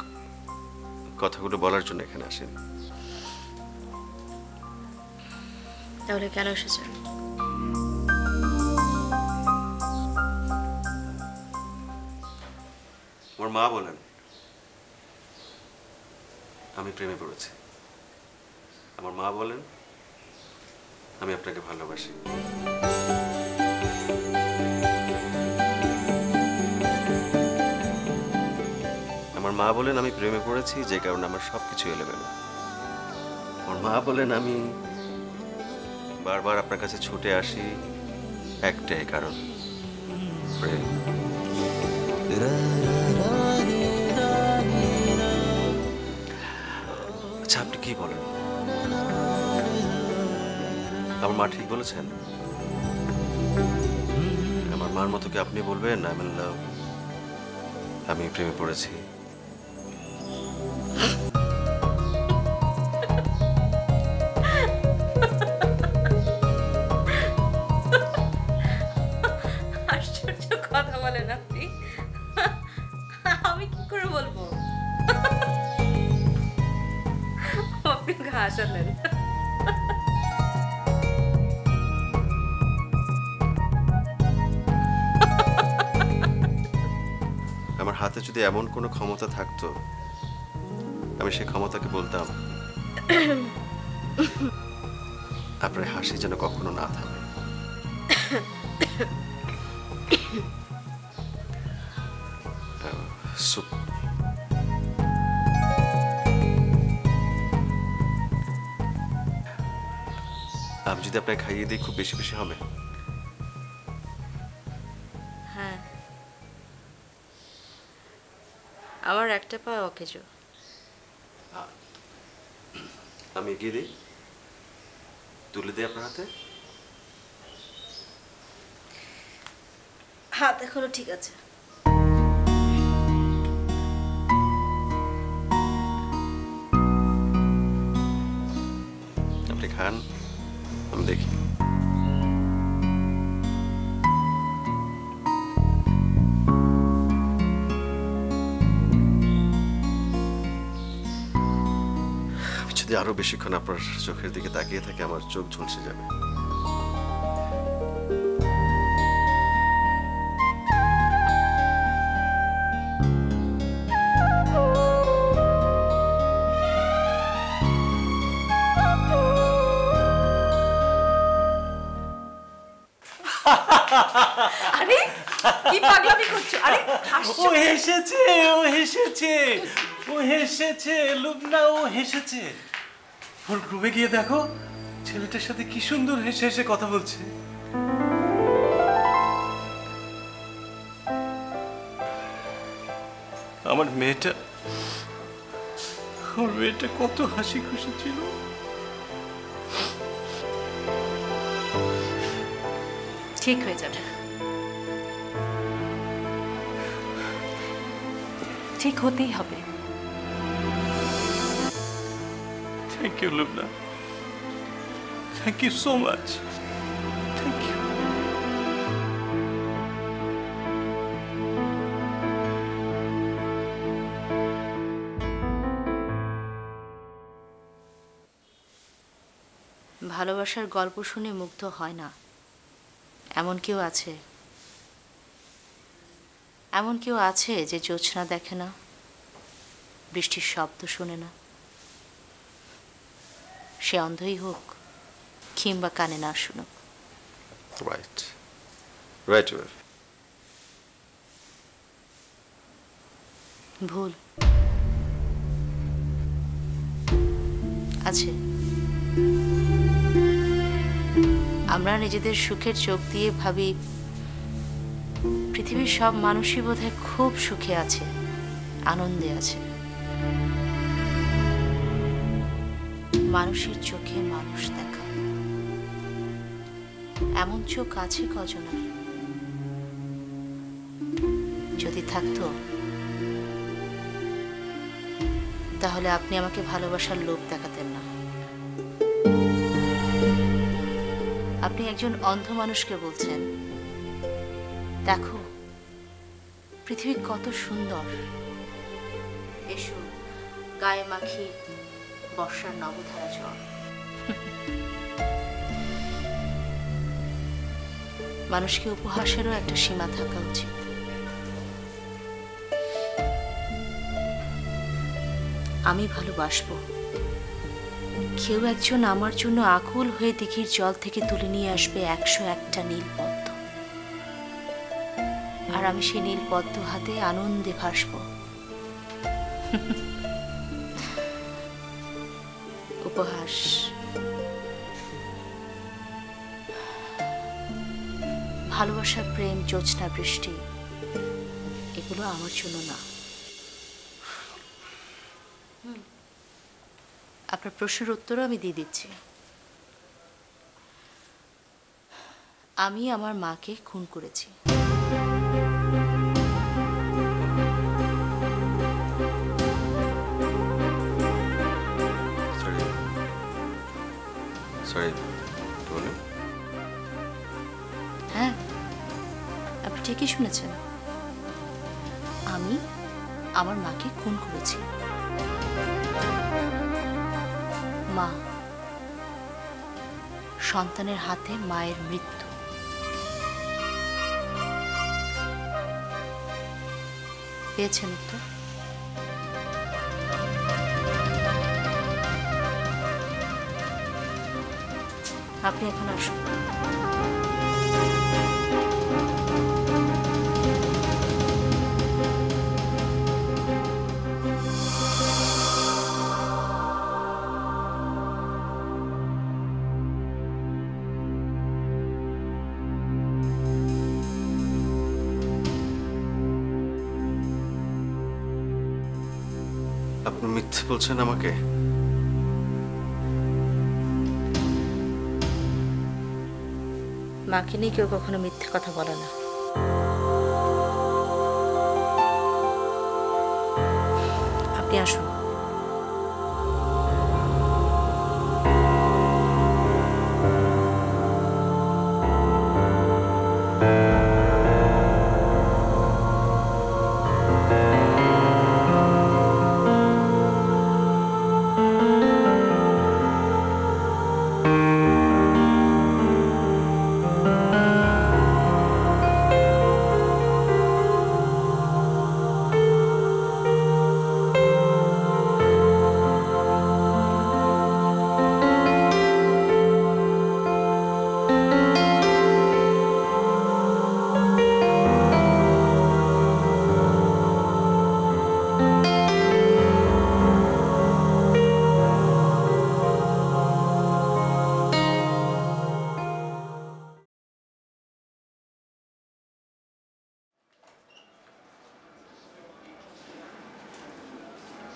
কথাগুলো বলার জন্য এখানে আসেনি। তাহলে কেন এসেছেন? আমার মা বলেন আমি প্রেমে পড়েছি। আমার মা বলেন আমি আপনাকে ভালোবাসি। আমার মা বলেন আমি প্রেমে পড়েছি, যে কারণে আমার সবকিছু এলোমেলো। আমার মা বলেন আমি বারবার আপনার কাছে ছুটে আসি একটাই কারণ, প্রেম। আচ্ছা, আপনি কি বলেন? আমার মা ঠিক বলেছেন? আমার মার মতো কি আপনি বলবেন আই এম ইন লাভ, আমি প্রেমে পড়েছি? আশ্চর্য কথা বলেন আপনি। আমি কি করে বলবো? আপনি হাসালেন। আমার হাতে যদি এমন কোনো ক্ষমতা থাকতো, আমি সেই ক্ষমতাকে বলতাম আপনার হাসি যেন কখনো না থামে। আমি যদি আপনাকে খাইয়ে দিই খুব বেশি বেশি হবে? হ্যাঁ, আমার একটা পা অকেজো। আমি এগিয়ে দিই, তুলে দিই আপনার হাতে। হাত এখনো ঠিক আছে। আপনি খান, আমি দেখি। আমি যদি আরো বেশিক্ষণ আপনার চোখের দিকে তাকিয়ে থাকি আমার চোখ ঝলসে যাবে। আরে কি পাগলামি করছো? আরে ও হেসেছে, ও হেসেছে, ও হেসেছে লুবনা, ও হেসেছে। ওর গ্রুপে গিয়ে দেখো ছেলেটার সাথে কি সুন্দর হেসে হেসে কথা বলছে। আমার মেয়েটা কত হাসি খুশি ছিল। ঠিক হয়ে যাবে, ঠিক হতেই হবে। Thank you Lubna, thank you so much, thank you. ভালোবাসার গল্প শুনে মুগ্ধ হয় না, এমন কেউ আছে? এমন কেউ আছে যে জ্যোৎস্না দেখে না, বৃষ্টির শব্দ শোনে না? সে অন্ধই হোক কিংবা কানে না শুনুক। Right, right. ভুল আছে। আমরা নিজেদের সুখের চোখ দিয়ে ভাবি পৃথিবীর সব মানুষই বোধহয় খুব সুখে আছে, আনন্দে আছে। মানুষের চোখে মানুষ দেখা, এমন চোখ আছে কজনের? যদি থাকতো তাহলে আপনি আমাকে ভালোবাসার লোভ দেখাতেন না। আপনি একজন অন্ধ মানুষকে বলছেন, দেখো পৃথিবী কত সুন্দর, এসো গায়ে মাখি বর্ষার নবধারা জল। মানুষকে উপহাসেরও একটা সীমা থাকা উচিত। আমি ভালোবাসবো, কেউ একজন আমার জন্য আকুল হয়ে দিঘির জল থেকে তুলে নিয়ে আসবে 101টা নীল পদ্ম, আর আমি সেই নীল পদ্ম হাতে আনন্দে ভাসবো। উপহাস ভালোবাসা, প্রেম, জ্যোৎস্না, বৃষ্টি এগুলো আমার জন্য না। আপনার প্রশ্নের উত্তরও আমি দিয়ে দিচ্ছি। আমি আমার মাকে খুন করেছি। হ্যাঁ, আপনি ঠিকই শুনেছেন, আমি আমার মাকে খুন করেছি। মা, সন্তানের হাতে মায়ের মৃত্যু। পেয়েছেন উত্তর? আপনি এখন আসুন। আপনি মিথ্যে বলছেন আমাকে? মাকে নিয়ে কেউ কখনো মিথ্যে কথা বলে না। আপনি আসুন।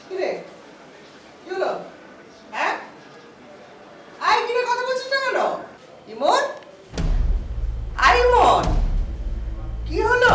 কিরে কি হলো? হ্যাঁ, আই কিরে কথা বলছিস না কেন? ইমন, আই ইমন, কি হলো?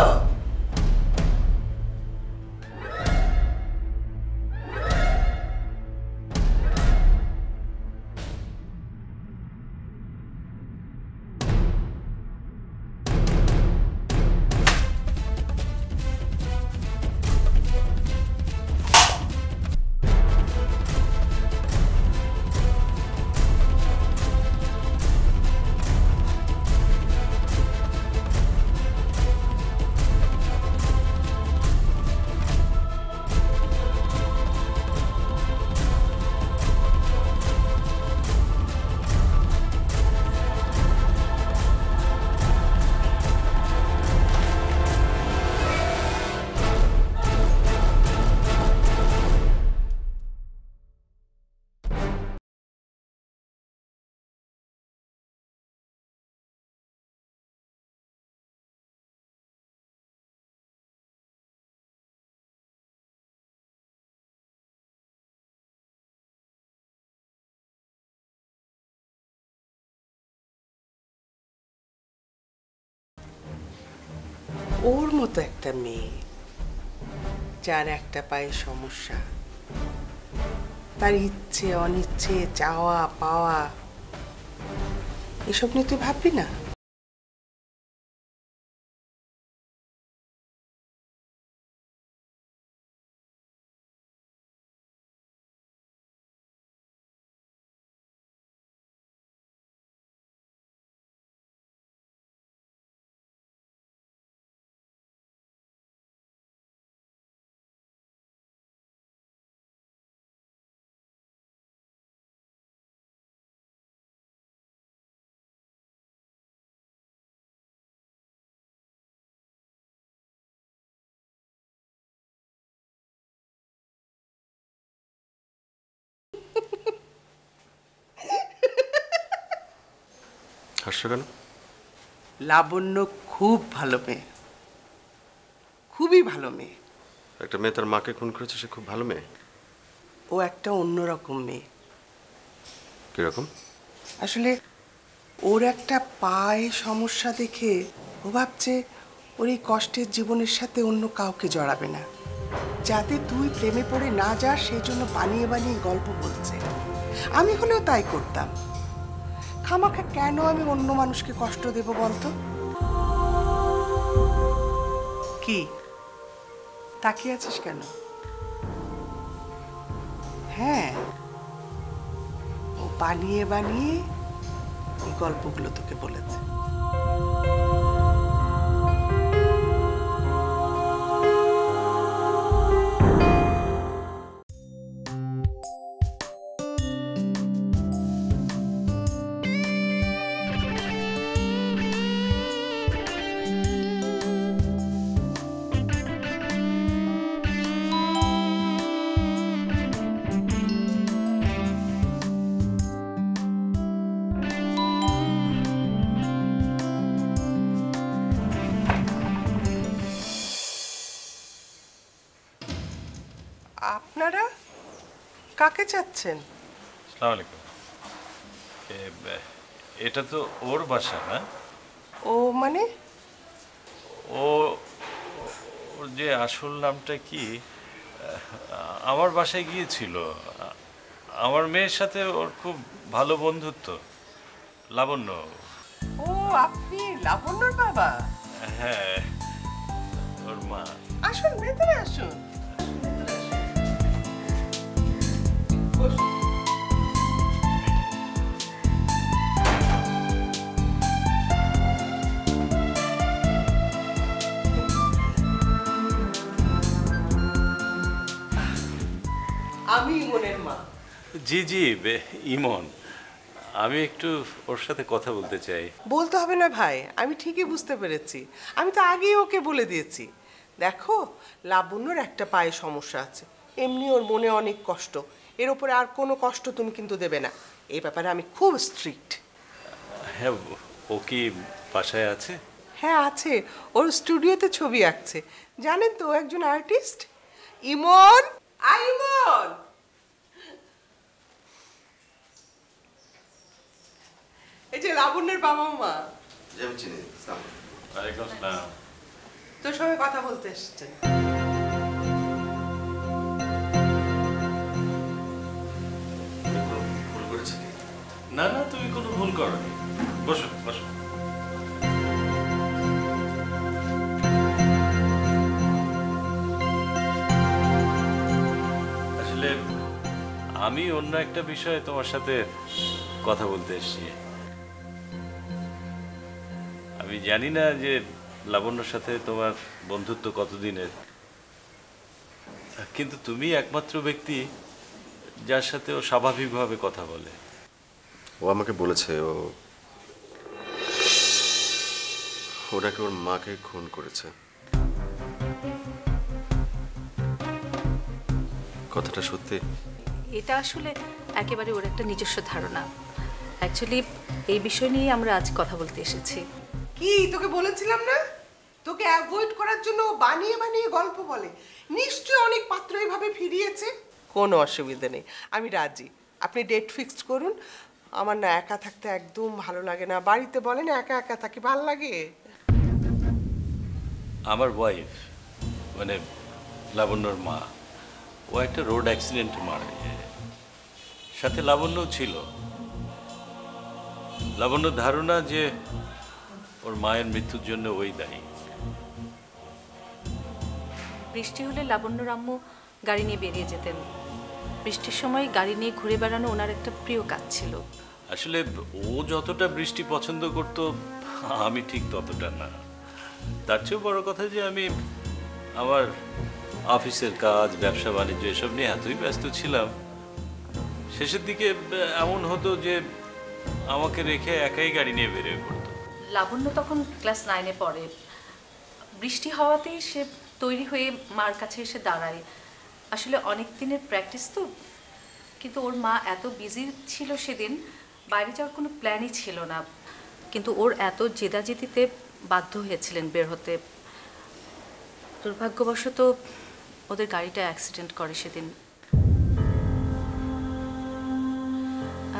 ওর মতো একটা মেয়ে যার একটা পায়ে সমস্যা, তার ইচ্ছে অনিচ্ছে, চাওয়া পাওয়া, এসব নিয়ে তুই ভাববি না? হাসছো কেন? লাবণ্য খুব ভালো মেয়ে, খুবই ভালো মেয়ে। একটা মেয়ে তার মাকে খুন করেছে, সে খুব ভালো মেয়ে? ও একটা অন্যরকম মেয়ে। কিরকম? আসলে ওর একটা পায়ে সমস্যা দেখে ও ভাবছে ওর এই কষ্টের জীবনের সাথে অন্য কাউকে জড়াবে না, যাতে তুই প্রেমে পড়ে না যাস সেই জন্য বানিয়ে বানিয়ে গল্প বলছে। আমি হলেও তাই করতাম। খামাখা কেন আমি অন্য মানুষকে কষ্ট দেব বলতো? কি তাকিয়ে আছিস কেন? হ্যাঁ, ও বানিয়ে বানিয়ে এই গল্পগুলো তোকে বলেছে। আপনারা কাকে চাচ্ছেন? আসসালামু আলাইকুম। এটা তো ওর বাসা না? ও মানে? ও ওর যে আসল নামটা কি, আমার বাসায় গিয়েছিল। আমার মেয়ের সাথে ওর খুব ভালো বন্ধুত্ব, লাবণ্য। ও, আপনি লাবণ্যর বাবা? হ্যাঁ, ওর মা। আসুন, ভেতরে আসুন। বসুন। আমি ইমনের মা। জি জি, ইমন। আমি একটু ওর সাথে কথা বলতে চাই। বলতে হবে না ভাই, আমি ঠিকই বুঝতে পেরেছি। আমি তো আগেই ওকে বলে দিয়েছি। দেখো, লাবণ্যর একটা পায়ে সমস্যা আছে, এমনি ওর মনে অনেক কষ্ট। এর উপরে আর কোনো কষ্ট তুমি কিন্তু দেবে না, এই ব্যাপারে আমি খুব স্ট্রিক্ট। হ্যাঁ, ও কি বাসায় আছে? হ্যাঁ আছে, ওর স্টুডিওতে ছবি আঁকছে। জানেন তো, ও একজন আর্টিস্ট। ইমন, ইমন, এই যে লাবণ্যের বাবা মা। আমি চিনি। ওয়ালাইকুম আসসালাম। তোর সঙ্গে কথা বলতে এসছেন। ভুল করেছে কি? না না, তুমি কোনো ভুল করনি। বসো বসো। আসলে আমি অন্য একটা বিষয়ে তোমার সাথে কথা বলতে এসেছি। আমি জানি না যে লাবণ্যর সাথে তোমার বন্ধুত্ব কতদিনের, কিন্তু তুমি একমাত্র ব্যক্তি যার সাথে ও স্বাভাবিকভাবে কথা বলে। ও আমাকে বলেছে ও নাকি ওর মাকে খুন করেছে। কথাটা সত্যি? এটা আসলে একেবারে ওর একটা নিজস্ব ধারণা। অ্যাকচুয়ালি এই বিষয় নিয়ে আমরা আজ কথা বলতে এসেছি। কি তোকে বলেছিলাম না, তোকে অ্যাভয়েড করার জন্য ও বানিয়ে বানিয়ে গল্প বলে। নিশ্চয় অনেক পাত্র এইভাবে ফিরিয়েছে। কোনো অসুবিধা নেই, আমি রাজি। আপনি ডেট ফিক্সড করুন। আমার না একা থাকতে একদম ভালো লাগে না। বাড়িতে বলেন একা একা থাকি, ভালো লাগে? আমার ওয়াইফ, মানে লাবণ্যর মা, ও একটা রোড অ্যাক্সিডেন্টে মারা যায়। সাথে লাবণ্যও ছিল। লাবণ্যর ধারণা যে ওর মায়ের মৃত্যুর জন্য ওই দায়ী। বৃষ্টি হলে লাবণ্যর আম্মু গাড়ি নিয়ে বেরিয়ে যেতেন। বৃষ্টির সময় গাড়ি নিয়ে ঘুরে বেড়ানো ওনার একটা প্রিয় কাজ ছিল। আসলে ও যতটা বৃষ্টি পছন্দ করত, আমি ঠিক ততটা না। তার চেয়েও বড় কথা যে আমি আমার অফিসের কাজ, ব্যবসা বাণিজ্য এসব নিয়ে এতই ব্যস্ত ছিলাম, শেষের দিকে এমন হতো যে আমাকে রেখে একাই গাড়ি নিয়ে বেরিয়ে পড়তো। লাবণ্য তখন ক্লাস 9-এ পড়ে। বৃষ্টি হওয়াতেই সে তৈরি হয়ে মার কাছে এসে দাঁড়ায়। আসলে অনেক দিনের প্র্যাকটিস তো, কিন্তু ওর মা এত বিজি ছিল সেদিন, বাইরে যাওয়ার কোনো প্ল্যানই ছিল না। কিন্তু ওর এত জেদাজেদিতে বাধ্য হয়েছিলেন বের হতে। দুর্ভাগ্যবশত ওদের গাড়িটা অ্যাক্সিডেন্ট করে সেদিন।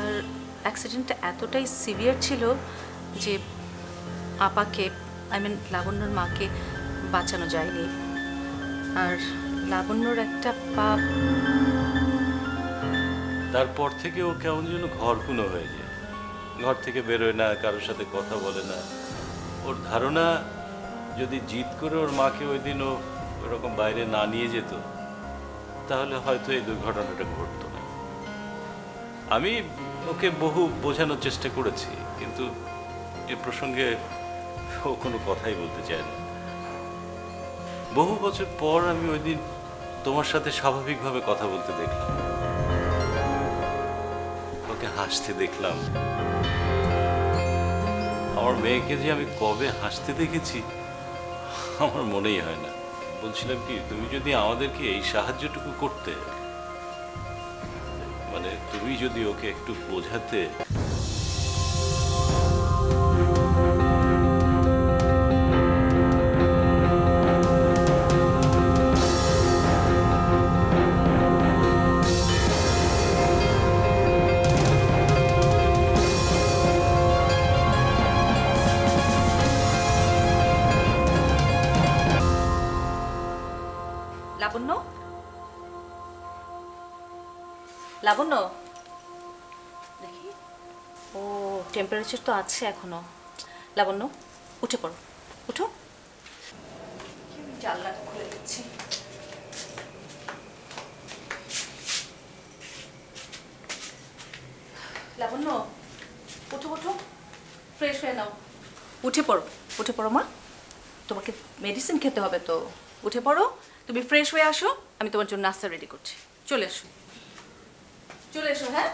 আর অ্যাক্সিডেন্টটা এতটাই সিভিয়ার ছিল যে আপাকে, লাবণ্যর মাকে বাঁচানো যায়নি। আর লাবণ্যর একটা পা। তারপর থেকে ও কেমন যেন ঘরকুনো হয়ে যায়, ঘর থেকে বেরোয় না, কারোর সাথে কথা বলে না। ওর ধারণা যদি জিদ করে ওর মাকে ওই দিন ও ওরকম বাইরে না নিয়ে যেত তাহলে হয়তো এই দুর্ঘটনাটা ঘটতো না। আমি ওকে বহু বোঝানোর চেষ্টা করেছি, কিন্তু এ প্রসঙ্গে ও কোনো কথাই বলতে চায় না। বহু বছর পর আমি ওই দিন তোমার সাথে স্বাভাবিকভাবে কথা বলতে দেখলাম, ওকে হাসতে দেখলাম। আমার মেয়েকে যে আমি কবে হাসতে দেখেছি আমার মনেই হয় না। বলছিলাম কি, তুমি যদি আমাদেরকে এই সাহায্যটুকু করতে, মানে তুমি যদি ওকে একটু বোঝাতে। লাবণ্য, লাবণ্য, দেখি। ও টেম্পারেচার তো আছে এখনো। লাবণ্য, উঠে পড়ো, উঠো। জানলাটা খুলে দিচ্ছি। লাবণ্য, উঠো উঠো, ফ্রেশ হয়ে নাও। উঠে পড়ো, উঠে পড়ো মা, তোমাকে মেডিসিন খেতে হবে তো। উঠে পড়ো, তুমি ফ্রেশ হয়ে আসো, আমি তোমার জন্য নাস্তা রেডি করছি। চলে এসো, চলে এসো। হ্যাঁ,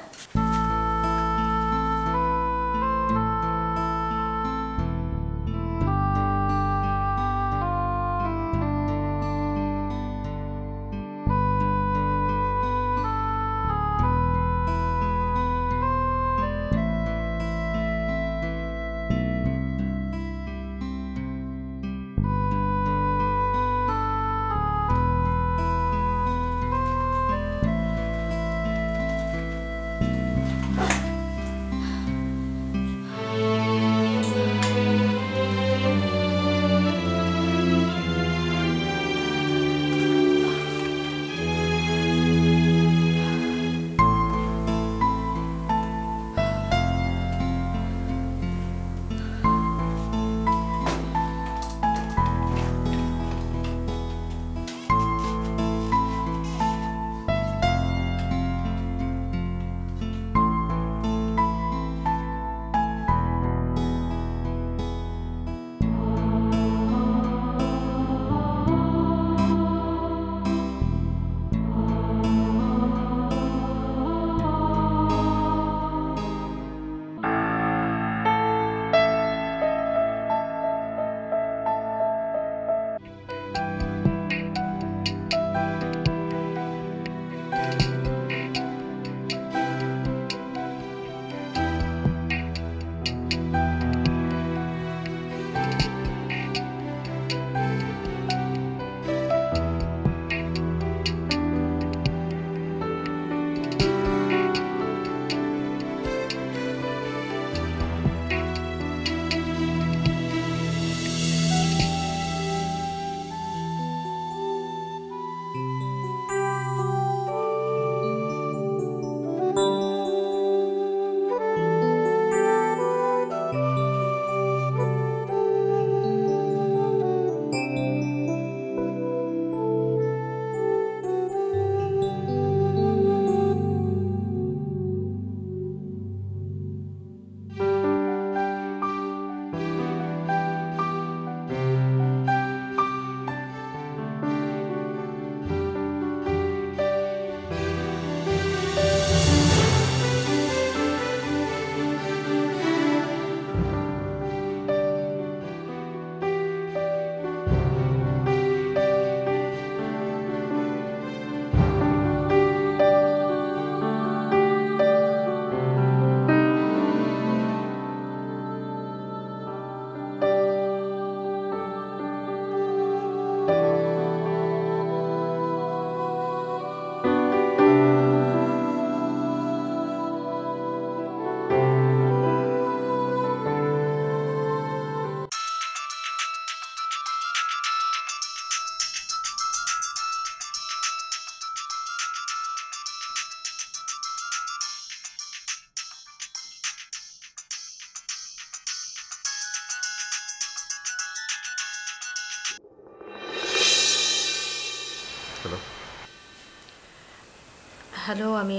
হ্যালো, আমি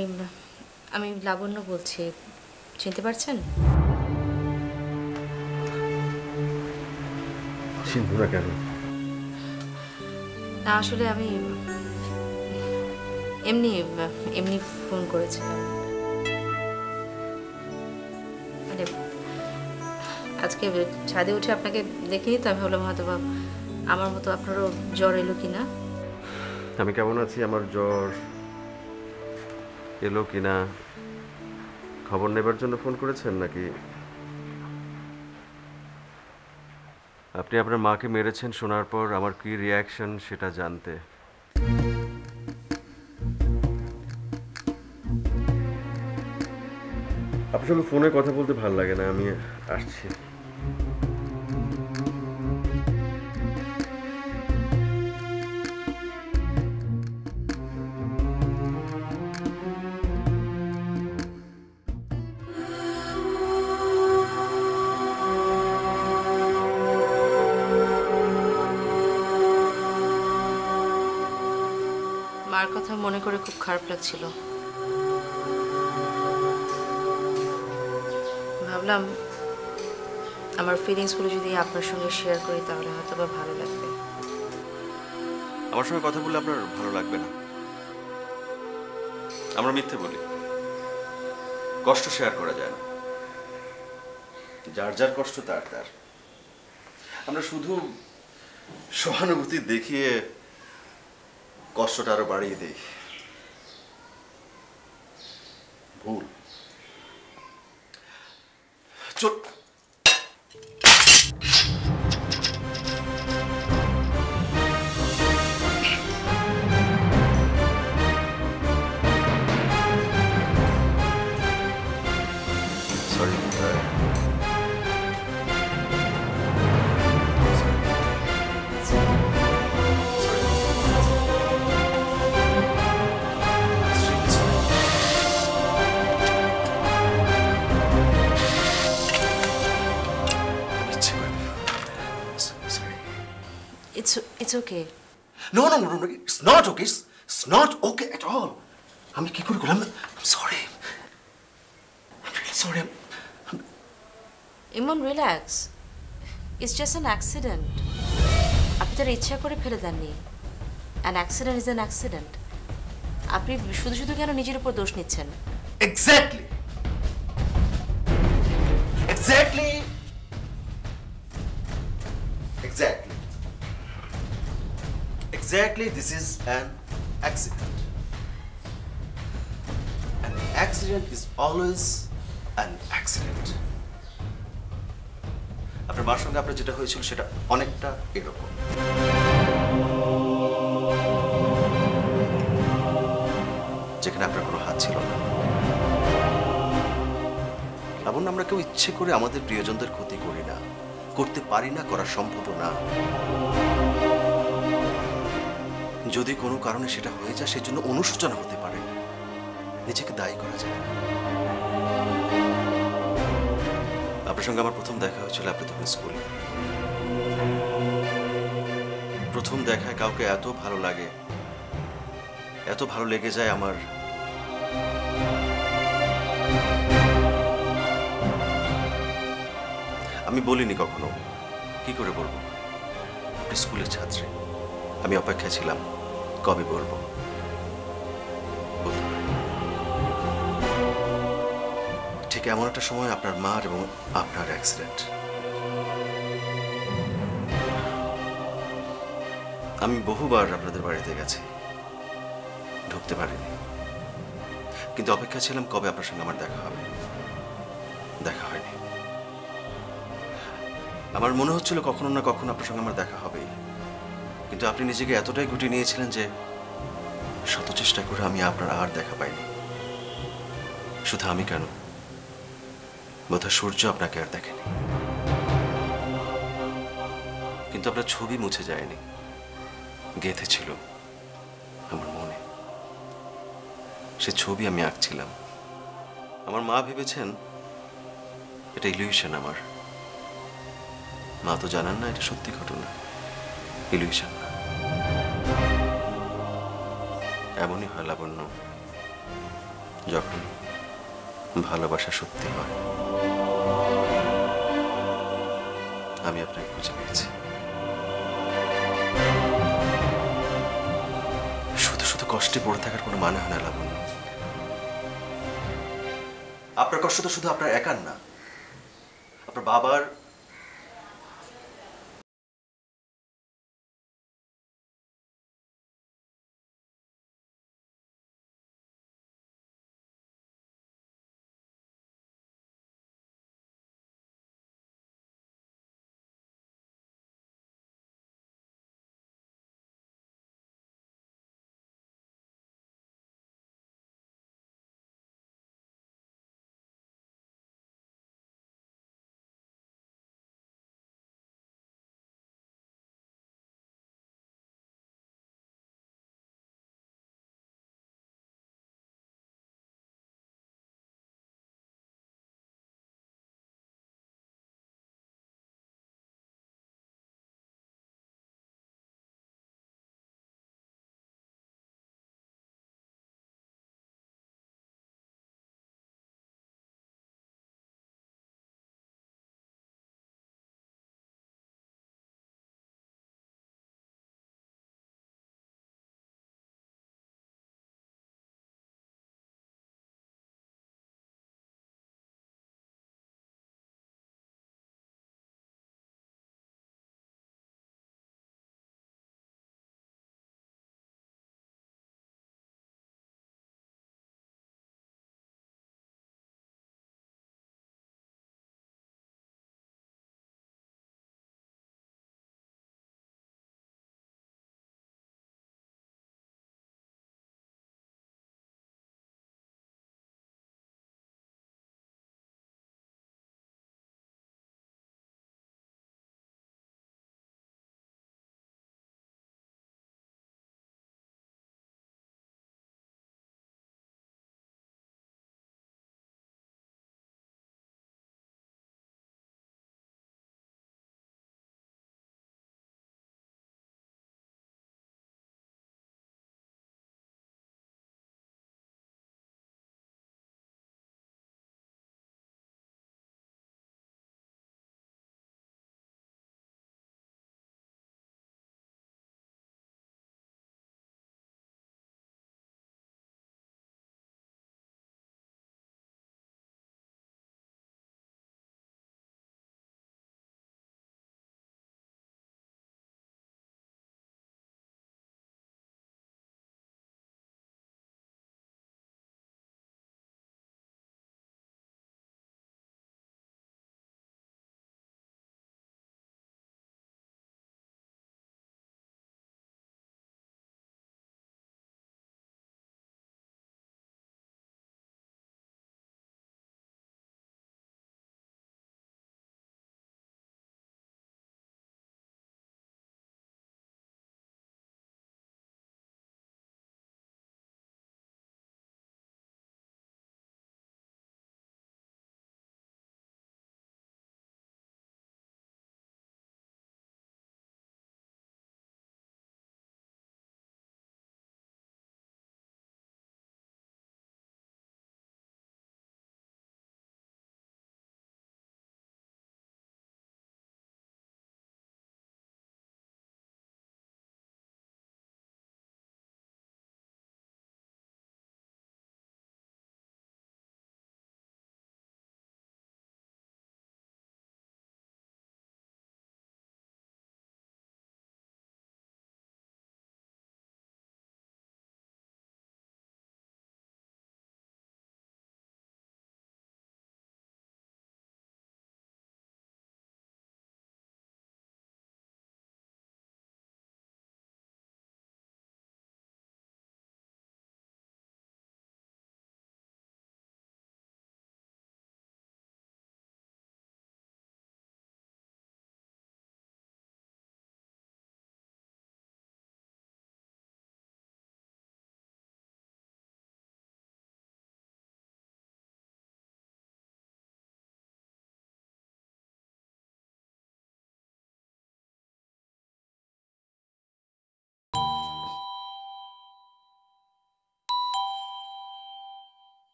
আমি লাবণ্য বলছি, চিনতে পারছেন? চিনব না কেন? না আসলে আমি এমনি এমনি ফোন করেছিলাম। মানে আজকে ছাদে উঠে আপনাকে দেখিনি তো, আমি ভাবলাম হয়তো বা আমার মতো আপনারও জ্বর এলো কিনা। আমি কেমন আছি, আমার জ্বর এলো কিনা খবর নেবার জন্য ফোন করেছেন, নাকি আপনি আপনার মাকে মেরেছেন শোনার পর আমার কি রিয়াকশন সেটা জানতে? আপনার সঙ্গে ফোনে কথা বলতে ভালো লাগে না, আমি আসছি। মার কথা মনে করে খুব খারাপ লাগছিল। ভাবলাম আমার ফিলিংসগুলো যদি আপনার সঙ্গে শেয়ার করি তাহলে হয়তো বা ভালো লাগবে। আমার সঙ্গে কথা বললে আপনার ভালো লাগবে না? আমরা মিথ্যে বলি, কষ্ট শেয়ার করা যায় না, যার যার কষ্ট তার তার। আমরা শুধু সহানুভূতি দেখিয়ে কষ্টটা আরো বাড়িয়ে দেই। ভুল। চল। Sorry. It's okay. No, no, no, no, it's not okay. It's not okay at all. আমি কি করে করলাম? I'm sorry. I'm really sorry. Emon, relax, it's just an accident. আপনি তার ইচ্ছা করে ফেলে দেননি। An accident is an accident. আপনি শুধু শুধু কেন নিজের উপর দোষ নিচ্ছেন? Exactly. Exactly. Exactly. Exactly, this is an accident. An accident is always an accident. আপনার মার সঙ্গে আপনার যেটা হয়েছিল সেটা অনেকটা এরকম। যেখানে আপনার কোনো হাত ছিল না। লাবণ্য, আমরা কেউ ইচ্ছে করে আমাদের প্রিয়জনদের ক্ষতি করি না, করতে পারি না, করা সম্ভব না। যদি কোনো কারণে সেটা হয়ে যায় সেজন্য অনুশোচনা হতে পারে, নিজেকে দায়ী করা যায় না। আপনার সঙ্গে আমার প্রথম দেখা হয়েছিল আপনি তখন স্কুলে। প্রথম দেখায় কাউকে এত ভালো লাগে, এত ভালো লেগে যায় আমার, আমি বলিনি কখনো, কি করে বলবো? স্কুলের ছাত্রী, আমি অপেক্ষায় ছিলাম কবে বলবো। ঠিক এমন একটা সময় আপনার মার এবং আপনার অ্যাক্সিডেন্ট। আমি বহুবার আপনাদের বাড়িতে গেছি, ঢুকতে পারিনি, কিন্তু অপেক্ষা ছিলাম কবে আপনার সঙ্গে আমার দেখা হবে। দেখা হয়নি। আমার মনে হচ্ছিল কখনো না কখনো আপনার সঙ্গে আমার দেখা হবেই, কিন্তু আপনি নিজেকে এতটাই গুটিয়ে নিয়েছিলেন যে শত চেষ্টা করে আমি আপনার আর দেখা পাইনি। শুধু আমি কেন, বোধহয় সূর্য আপনাকে আর দেখেনি। কিন্তু আপনার ছবি মুছে যায়নি, গেঁথে ছিল আমার মনে। সে ছবি আমি আঁকছিলাম। আমার মা ভেবেছেন এটা ইলিউশন আমার। মা তো জানান না এটা সত্যি ঘটনা, ইলিউশন না। এমনই হয় লাবণ্য, যখন ভালোবাসা সত্যি হয়। আমি আপনাকে খুঁজে পেয়েছি। শুধু শুধু কষ্টে পড়ে থাকার কোনো মানে হয় না লাবণ্য। আপনার কষ্ট তো শুধু আপনার একার না, আপনার বাবার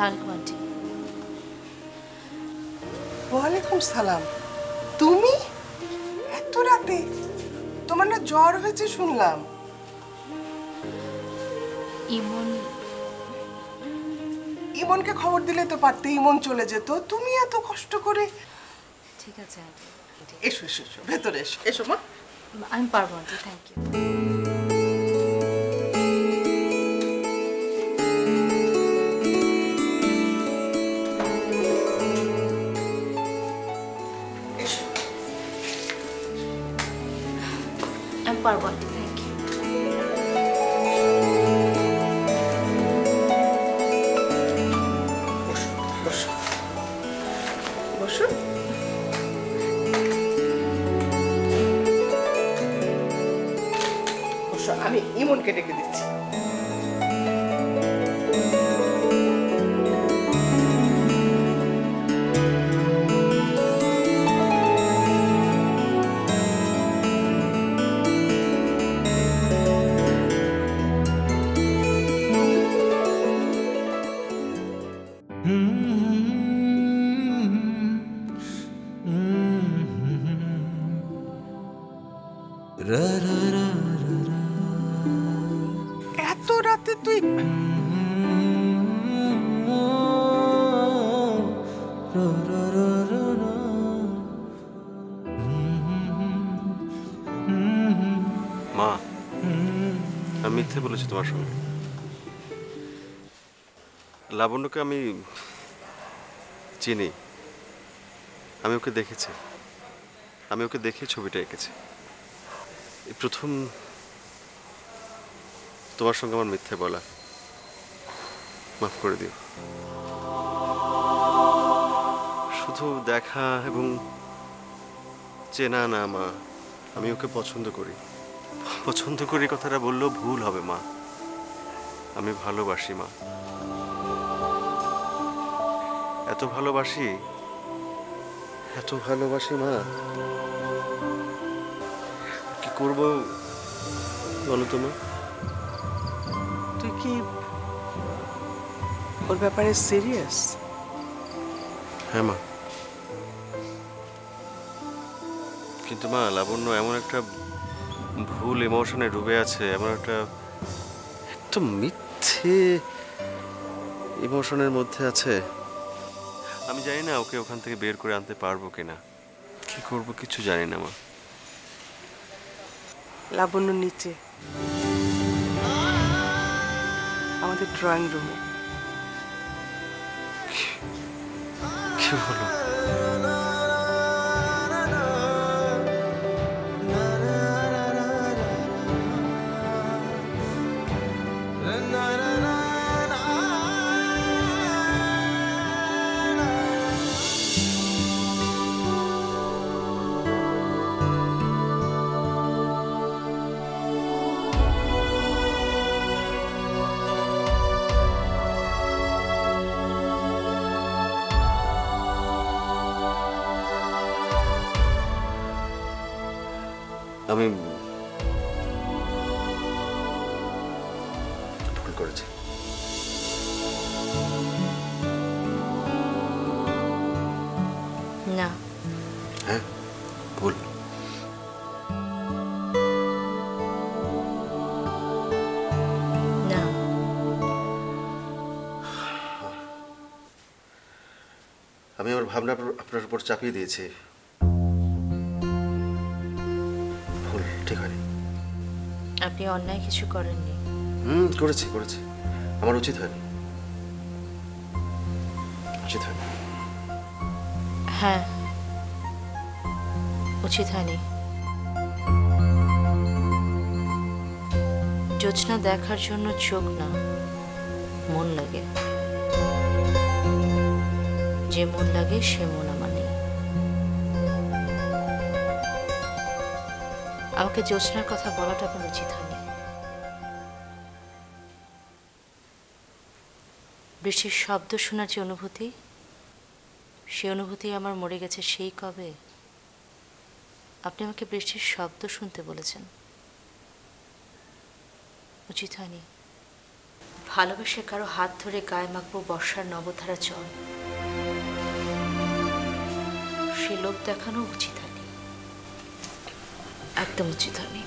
সালামালাইকুম আন্টি। ওয়ালাইকুম সালাম। তুমি এত রাতে? তোমার না জ্বর হয়েছে শুনলাম। ইমন ইমনকে খবর দিলে তো পারতে, ইমন চলে যেত। তুমি এত কষ্ট করে। ঠিক আছে আন্টি। এসো এসো এসো, ভেতরে এসো। এসো মা। আমি পারবো আন্টি, থ্যাংক ইউ। এসো। আমি পারবো আন্টি, থ্যাংক ইউ। বসো বসো বসো। বসো, আমি ইমনকে ডেকে দিচ্ছি। এত রাতে তুই? মা, আমি মিথ্যে বলেছি তোমার সঙ্গে। লাবণ্যকে আমি চিনি, আমি ওকে দেখেছি, আমি ওকে দেখে ছবিটা এঁকেছি। এই প্রথম তোমার সঙ্গে আমার মিথ্যে বলা, মাফ করে দিও। শুধু দেখা এবং চেনা না মা, আমি ওকে পছন্দ করি। পছন্দ করি কথাটা বললেও ভুল হবে মা, আমি ভালোবাসি মা, এত ভালোবাসি, এত ভালোবাসি মা। কি করবো বলো তো মা? তুই কি ওর ব্যাপারে সিরিয়াস? হ্যাঁ মা, কিন্তু মা লাবণ্য এমন একটা ভুল ইমোশনে ডুবে আছে, এমন একটা এত মিথ্যে ইমোশনের মধ্যে আছে, আমি জানি না ওকে ওখান থেকে বের করে আনতে পারবো কিনা, কি করবো কিছু জানি না মা। লাবণ্য নিচে আমাদের ড্রয়িং রুমে। কি বলো? আমি ভুল করেছি। না। হ্যাঁ, ভুল। না। আমি আমার ভাবনা আপনার উপর চাপিয়ে দিয়েছি, ভুল, ঠিক হয়নি। আপনি অন্যায় কিছু করেননি। করেছি করেছি, আমার উচিত হয়নি, উচিত হয়নি। হ্যাঁ, উচিত হয়নি। জোছনা দেখার জন্য চোখ না, মন লাগে। যে মন লাগে সে মন আমার নেই। আমাকে জোছনার কথা বলাটা আপনার উচিত হয়নি। বৃষ্টির শব্দ শোনার যে অনুভূতি, সে অনুভূতি আমার মরে গেছে সেই কবে। আপনি আমাকে বৃষ্টির শব্দ শুনতে বলেছেন, উচিত হয়নি। ভালোবেসে কারো হাত ধরে গায়ে মাখবো বর্ষার নবধারা জল, সে লোক দেখানো উচিত হয়নি, একদম উচিত হয়নি।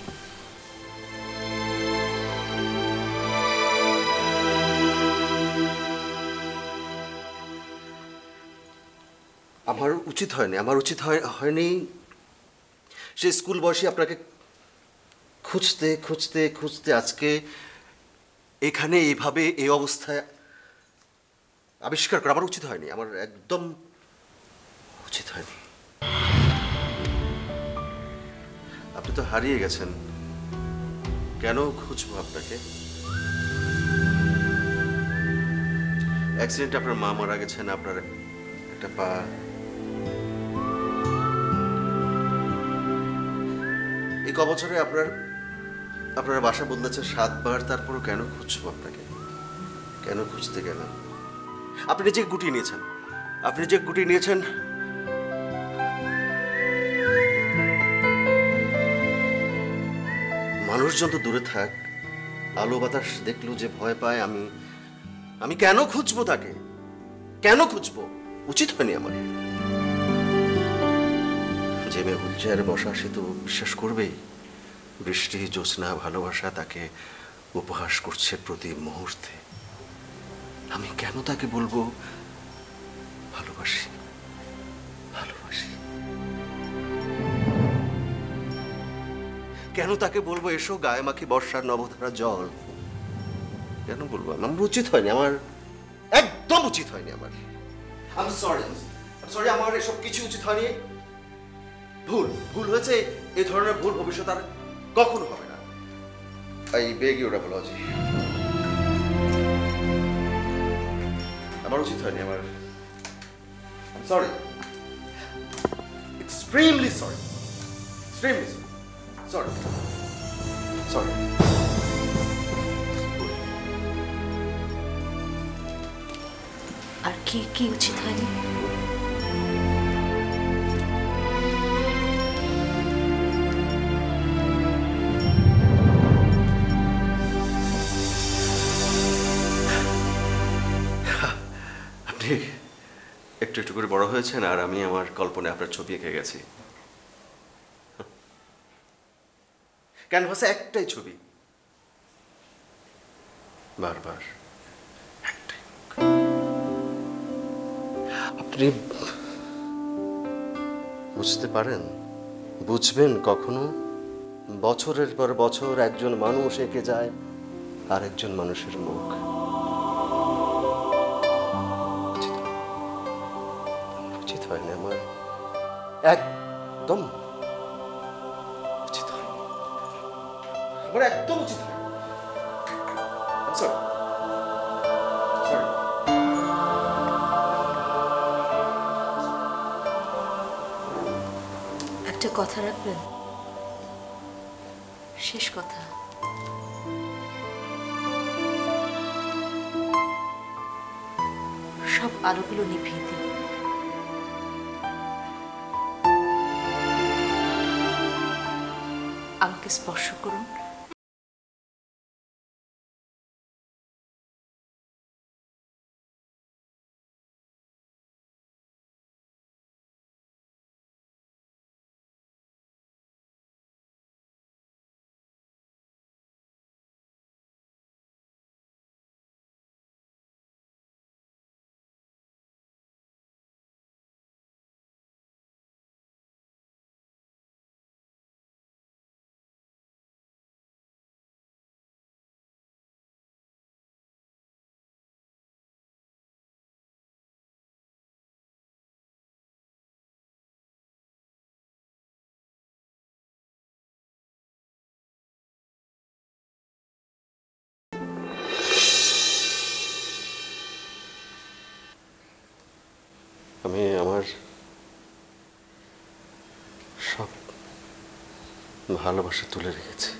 আমার উচিত হয়নি, আমার উচিত হয়নি সে স্কুল বয়সী আপনাকে খুঁজতে খুঁজতে খুঁজতে আজকে এখানে এইভাবে এই অবস্থায় আবিষ্কার করা আমার উচিত হয়নি, আমার একদম উচিত হয়নি। আপনি তো হারিয়ে গেছেন, কেন খুঁজবো আপনাকে? অ্যাক্সিডেন্টে আপনার মা মারা গেছেন, আপনার একটা পা, এই কবছরে আপনার বাসা বদলেছে 7 বার, তারপরও কেন খুঁজবো আপনাকে? কেন খুঁজতে গেল? আপনি নিজে গুটিয়ে নিয়েছেন, আপনি নিজে গুটিয়ে নিয়েছেন। মানুষজন তো দূরে থাক, আলো বাতাস দেখলেও যে ভয় পায়, আমি কেন খুঁজবো তাকে? কেন খুঁজবো? উচিত হয়নি আমার। যে মেয়ে হুইলচেয়ারে বসা, সে তো বিশ্বাস করবেই বৃষ্টি, জ্যোৎস্না, ভালোবাসা তাকে উপহাস করছে প্রতি মুহূর্তে। আমি কেন তাকে বলবো ভালোবাসি, ভালোবাসি? কেন তাকে বলবো এসো গায়ে মাখি বর্ষার নবধারা জল? কেন বলবো? আমার উচিত হয়নি, আমার একদম উচিত হয়নি আমার। আই এম সরি, আমার এসব কিছু উচিত হয়নি। ভুল হয়েছে, এই ধরনের ভুল ভবিষ্যৎ আর কখনো হবে না। I beg your apology. আমার উচিত হয়নি, আমার sorry, extremely sorry, extremely sorry, sorry. আর কি কি উচিত হয়নি? আপনি একটু একটু করে বড় হয়েছেন, আর আমি আমার কল্পনায় আপনার ছবি এঁকে গেছি। ক্যানভাসে একটাই ছবি, বারবার একটাই। আপনি বুঝতে পারেন, বুঝবেন কখনো? বছরের পর বছর একজন মানুষ এঁকে যায় আর একজন মানুষের মুখ। উচিত হয়নি আমার, একদম উচিত হয়নি আমার, একদম উচিত হয়নি। Sorry, sorry. একটা কথা রাখবেন, শেষ কথা। সব আলোগুলো নিভিয়ে দিন। আমাকে স্পর্শ করুন। আমি আমার সব ভালোবাসা তুলে রেখেছি।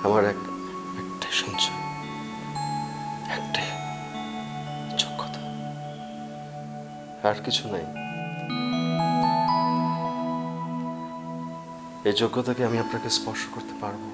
আমার একটাই সঞ্চয়, একটাই যোগ্যতা, আর কিছু নাই। এই যোগ্যতাকে আমি আপনাকে স্পর্শ করতে পারবো।